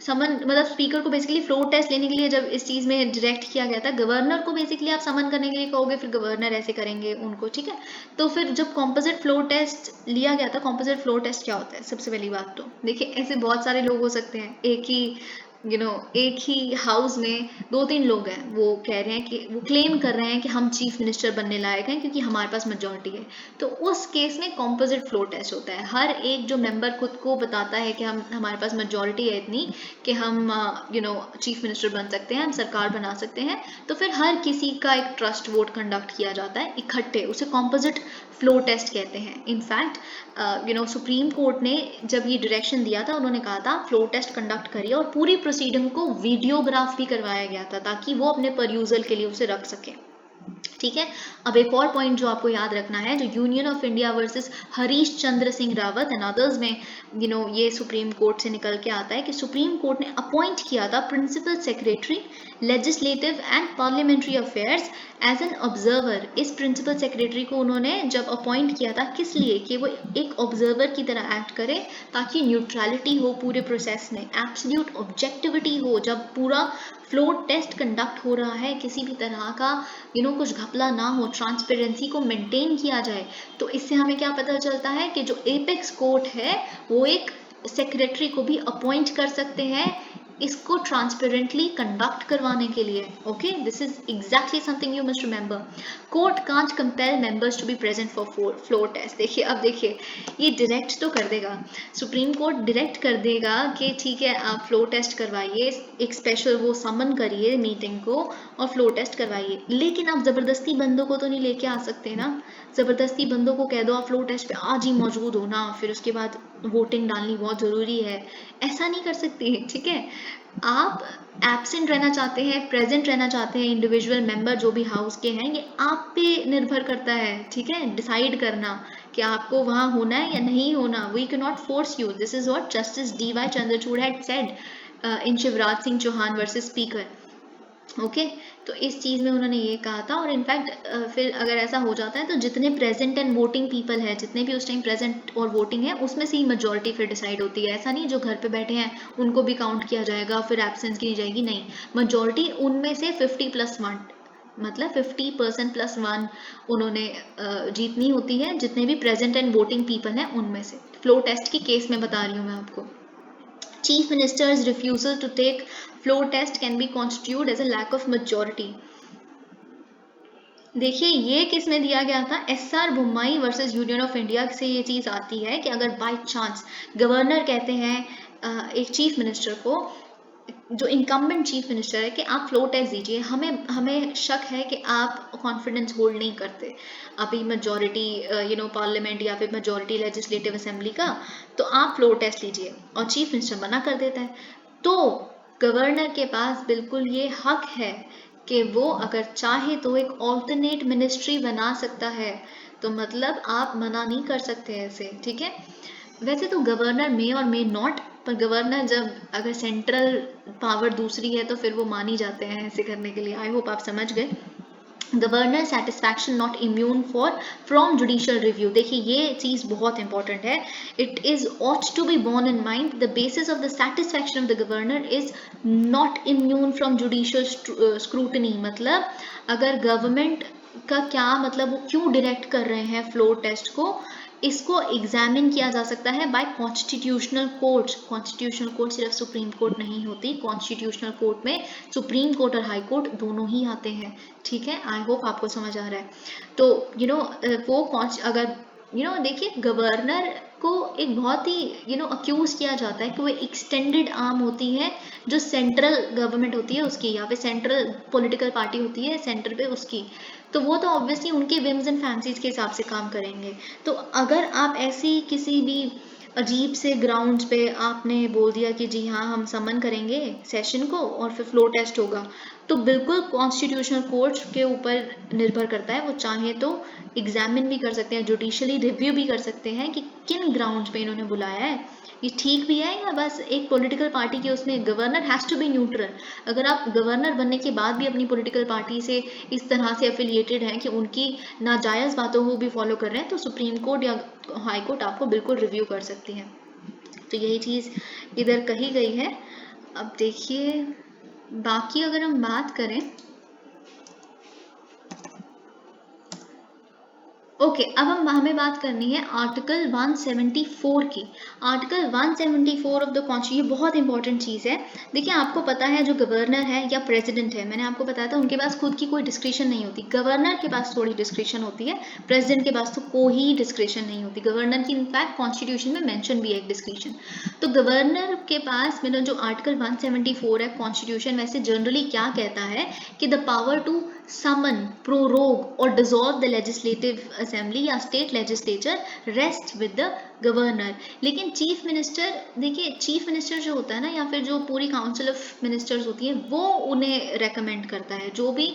समन मतलब स्पीकर को बेसिकली फ्लोर टेस्ट लेने के लिए जब इस चीज़ में डायरेक्ट किया गया था, गवर्नर को बेसिकली आप समन करने के लिए कहोगे, फिर गवर्नर ऐसे करेंगे उनको, ठीक है। तो फिर जब कॉम्पोजिट फ्लोर टेस्ट लिया गया था, कॉम्पोजिट फ्लोर टेस्ट क्या होता है? सबसे पहली बात तो देखिए, ऐसे बहुत सारे लोग हो सकते हैं, एक ही हाउस में 2-3 लोग हैं, वो कह रहे हैं कि वो क्लेम कर रहे हैं कि हम चीफ मिनिस्टर बनने लायक हैं क्योंकि हमारे पास मेजोरिटी है। तो उस केस में कॉम्पोजिट फ्लोर टेस्ट होता है। हर एक जो मेंबर खुद को बताता है कि हमारे पास मेजोरिटी है इतनी कि हम चीफ मिनिस्टर बन सकते हैं, हम सरकार बना सकते हैं, तो फिर हर किसी का एक ट्रस्ट वोट कंडक्ट किया जाता है इकट्ठे, उसे कॉम्पोजिट फ्लोर टेस्ट कहते हैं। इनफैक्ट सुप्रीम कोर्ट ने जब ये डायरेक्शन दिया था, उन्होंने कहा था फ्लोर टेस्ट कंडक्ट करिए, और पूरी प्रोसीडिंग को वीडियोग्राफ भी करवाया गया था ताकि वो अपने परयूजल के लिए उसे रख सके। ठीक है। अब एक और पॉइंट जो आपको याद रखना है, जो union of India versus Harish Chandra Singh Rawat and others में ये सुप्रीम कोर्ट से निकल के आता है कि सुप्रीम कोर्ट ने अपॉइंट किया था principal secretary legislative and parliamentary affairs as an observer. इस प्रिंसिपल सेक्रेटरी को उन्होंने जब अपॉइंट किया था, किस लिए? कि वो एक ऑब्जर्वर की तरह एक्ट करे, ताकि न्यूट्रलिटी हो पूरे प्रोसेस में, एब्सोल्यूट ऑब्जेक्टिविटी हो। जब पूरा फ्लोर टेस्ट कंडक्ट हो रहा है, किसी भी तरह का कुछ घपला ना हो, ट्रांसपेरेंसी को मेंटेन किया जाए। तो इससे हमें क्या पता चलता है कि जो एपेक्स कोर्ट है वो एक सेक्रेटरी को भी अपॉइंट कर सकते हैं इसको ट्रांसपेरेंटली कंडक्ट करवाने के लिए। Okay, this is exactly something you must remember. Court can't compel members to be present for floor test. देखिए, अब देखिए, ये डायरेक्ट तो कर देगा, सुप्रीम कोर्ट डायरेक्ट कर देगा कि ठीक है आप फ्लोर टेस्ट करवाइए, एक स्पेशल वो समन करिए मीटिंग को और फ्लोर टेस्ट करवाइए, लेकिन आप जबरदस्ती बंदों को तो नहीं लेके आ सकते ना। जबरदस्ती बंदों को कह दो आप फ्लोर टेस्ट पे आज ही मौजूद हो ना, फिर उसके बाद वोटिंग डालनी बहुत जरूरी है, ऐसा नहीं कर सकती। ठीक है। आप एब्सेंट रहना चाहते हैं, प्रेजेंट रहना चाहते हैं, इंडिविजुअल मेंबर जो भी हाउस के हैं, ये आप पे निर्भर करता है। ठीक है, डिसाइड करना कि आपको वहां होना है या नहीं होना। We can not force you. This is what justice DY Chandrachud had said in Shivraj Singh Chouhan versus speaker. Okay, तो इस चीज़ में उन्होंने ये कहा था। और इनफैक्ट फिर अगर ऐसा हो जाता है तो जितने प्रेजेंट एंड वोटिंग पीपल है, जितने भी उस टाइम प्रेजेंट और वोटिंग है, उसमें से ही मेजोरिटी फिर डिसाइड होती है। ऐसा नहीं जो घर पे बैठे हैं उनको भी काउंट किया जाएगा फिर एब्सेंस की नहीं जाएगी, नहीं, मेजोरिटी उनमें से 50+1 मतलब 50% + 1 उन्होंने जीतनी होती है, जितने भी प्रेजेंट एंड वोटिंग पीपल हैं उनमें से। फ्लो टेस्ट की केस में बता रही हूँ मैं आपको। Chief Minister's refusal to take floor test can be constituted as a lack of majority। देखिए, ये किस में दिया गया था? SR Bommai versus union of India से ये चीज़ आती है कि अगर बाय चांस गवर्नर कहते हैं एक चीफ मिनिस्टर को, जो इनकम्बेंट चीफ मिनिस्टर है, कि आप फ्लोर टेस्ट दीजिए, हमें शक है कि आप कॉन्फिडेंस होल्ड नहीं करते अभी मेजोरिटी पार्लियामेंट या फिर मेजोरिटी लेजिस्लेटिव असेंबली का, तो आप फ्लोर टेस्ट लीजिए, और चीफ मिनिस्टर मना कर देता है, तो गवर्नर के पास बिल्कुल ये हक है कि वो अगर चाहे तो एक ऑल्टरनेट मिनिस्ट्री बना सकता है। तो मतलब आप मना नहीं कर सकते ऐसे। ठीक है। वैसे तो गवर्नर मे और मे नॉट, पर गवर्नर जब अगर सेंट्रल पावर दूसरी है तो फिर वो मान ही जाते हैं ऐसे करने के लिए। आई होप आप समझ गए। Governor satisfaction not immune for from judicial review. देखिए ये चीज बहुत इंपॉर्टेंट है। It is ought to be borne in mind the basis of the satisfaction of the governor is not immune from judicial scrutiny. मतलब अगर government का क्या मतलब वो क्यों डायरेक्ट कर रहे हैं फ्लोर टेस्ट को, इसको एग्जामिन किया जा सकता है by constitutional court. Constitutional court सिर्फ सुप्रीम कोर्ट नहीं होती, कॉन्स्टिट्यूशनल कोर्ट में सुप्रीम कोर्ट और हाई कोर्ट दोनों ही आते हैं। ठीक है, आई होप आपको समझ आ रहा है। तो वो अगर देखिए गवर्नर को एक बहुत ही अक्यूज किया जाता है कि वो एक्सटेंडेड आर्म होती है जो सेंट्रल गवर्नमेंट होती है उसकी, या फिर सेंट्रल पॉलिटिकल पार्टी होती है सेंटर पे उसकी। तो वो तो ऑब्वियसली उनके विम्स एंड फैंसीज के हिसाब से काम करेंगे। तो अगर आप ऐसी किसी भी अजीब से ग्राउंड्स पे आपने बोल दिया कि जी हाँ हम समन करेंगे सेशन को और फिर फ्लोर टेस्ट होगा, तो बिल्कुल कॉन्स्टिट्यूशनल कोर्ट के ऊपर निर्भर करता है। वो चाहे तो एग्जामिन भी कर सकते हैं, जुडिशली रिव्यू भी कर सकते हैं कि किन ग्राउंड्स पे इन्होंने बुलाया है, ये ठीक भी है या बस एक पॉलिटिकल पार्टी के उसमें। Governor has to be neutral. अगर आप गवर्नर बनने के बाद भी अपनी पॉलिटिकल पार्टी से इस तरह से एफिलिएटेड हैं कि उनकी नाजायज़ बातों को भी फॉलो कर रहे हैं, तो सुप्रीम कोर्ट या हाई कोर्ट आपको बिल्कुल रिव्यू कर सकती है। तो यही चीज़ इधर कही गई है। अब देखिए बाकी अगर हम बात करें, ओके अब हमें बात करनी है आर्टिकल 174 की। आर्टिकल 174 ऑफ द कॉन्स्टिट्यूशन, ये बहुत इंपॉर्टेंट चीज़ है। देखिए आपको पता है जो गवर्नर है या प्रेसिडेंट है, मैंने आपको बताया था उनके पास खुद की कोई डिस्क्रिप्शन नहीं होती। गवर्नर के पास थोड़ी डिस्क्रिप्शन होती है, प्रेसिडेंट के पास तो कोई डिस्क्रिप्शन नहीं होती। गवर्नर की इनफैक्ट कॉन्स्टिट्यूशन में मेंशन भी है एक डिस्क्रिप्शन। तो गवर्नर के पास मेरा जो आर्टिकल 174 है कॉन्स्टिट्यूशन वैसे जनरली क्या कहता है कि the power to summon, prorogue और डिसॉल्व द लेजिस्लेटिव असेंबली या state legislature rest with the governor. लेकिन चीफ मिनिस्टर, देखिए चीफ मिनिस्टर जो होता है ना, या फिर जो पूरी काउंसिल ऑफ मिनिस्टर्स होती है वो उन्हें रेकमेंड करता है। जो भी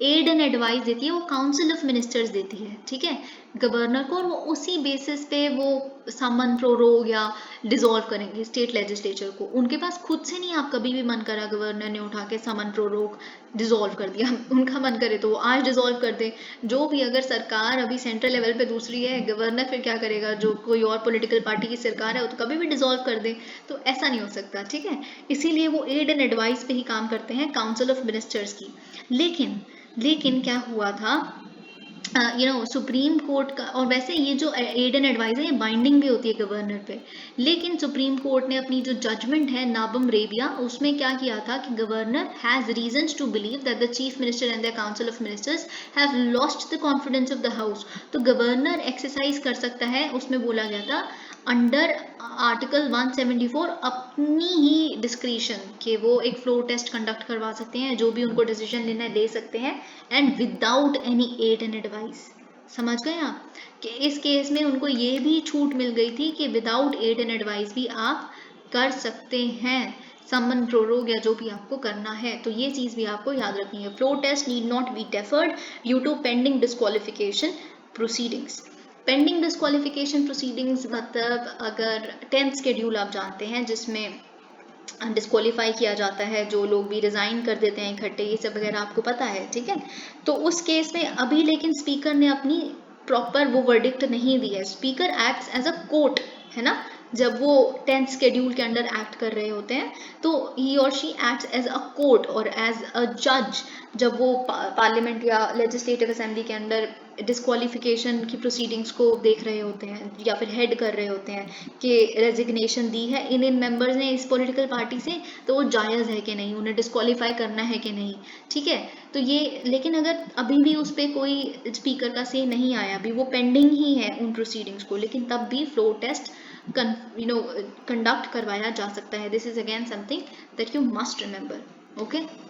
एड एंड एडवाइस देती है वो काउंसिल ऑफ मिनिस्टर्स देती है, ठीक है, गवर्नर को, और वो उसी बेसिस पे वो समन, प्रोरोग या डिसॉल्व करेंगे स्टेट लेजिस्लेचर को। उनके पास खुद से नहीं, आप कभी भी मन करा गवर्नर ने उठा के समन, प्रोरोग, डिसॉल्व कर दिया, उनका मन करे तो वो आज डिसॉल्व कर दे। जो भी, अगर सरकार अभी सेंट्रल लेवल पे दूसरी है, गवर्नर फिर क्या करेगा, जो कोई और पॉलिटिकल पार्टी की सरकार है वो तो कभी भी डिसॉल्व कर दे। तो ऐसा नहीं हो सकता, ठीक है। इसीलिए वो एड एंड एडवाइस पे ही काम करते हैं काउंसिल ऑफ मिनिस्टर्स की। लेकिन क्या हुआ था, सुप्रीम कोर्ट का, और वैसे ये जो एड एंड एडवाइस है ये बाइंडिंग भी होती है गवर्नर पे, लेकिन सुप्रीम कोर्ट ने अपनी जो जजमेंट है नाबम रेबिया उसमें क्या किया था कि governor has reasons to believe that the chief minister and the council of ministers have lost the confidence of the house. तो गवर्नर एक्सरसाइज कर सकता है, उसमें बोला गया था अंडर आर्टिकल 174 अपनी ही डिस्क्रिशन के वो एक फ्लोर टेस्ट कंडक्ट करवा सकते हैं, जो भी उनको डिसीजन लेना है ले सकते हैं, and without any ad and advice. समझ गए आप कि इस केस में उनको ये भी छूट मिल गई थी कि विदाउट एड एंड एडवाइस भी आप कर सकते हैं समन, प्रोरोग या जो भी आपको करना है। तो ये चीज़ भी आपको याद रखनी है। Floor test need not be deferred due to pending disqualification proceedings. Pending disqualification proceedings मतलब अगर 10th शेड्यूल आप जानते हैं जिसमें डिस्क्वालीफाई किया जाता है, जो लोग भी रिज़ाइन कर देते हैं इकट्ठे, ये सब वगैरह आपको पता है, ठीक है। तो उस केस में अभी लेकिन स्पीकर ने अपनी प्रॉपर वो वर्डिक्ट नहीं दी है। Speaker acts as a court, है ना, जब वो 10th शेड्यूल के अंडर एक्ट कर रहे होते हैं तो ही और she acts as a court और एज अ जज जब वो पार्लियामेंट या लेजिस्लेटिव असेंबली के अंडर डिस्क्वालिफिकेशन की प्रोसीडिंग्स को देख रहे होते हैं या फिर हेड कर रहे होते हैं कि रेजिग्नेशन दी है इन मेंबर्स ने इस पॉलिटिकल पार्टी से, तो वो जायज़ है कि नहीं, उन्हें डिस्क्वालीफाई करना है कि नहीं, ठीक है। तो ये, लेकिन अगर अभी भी उस पर कोई स्पीकर का से नहीं आया, अभी वो पेंडिंग ही है उन प्रोसीडिंग्स को, लेकिन तब भी फ्लोर टेस्ट कंडक्ट करवाया जा सकता है। This is again something that you must remember, okay.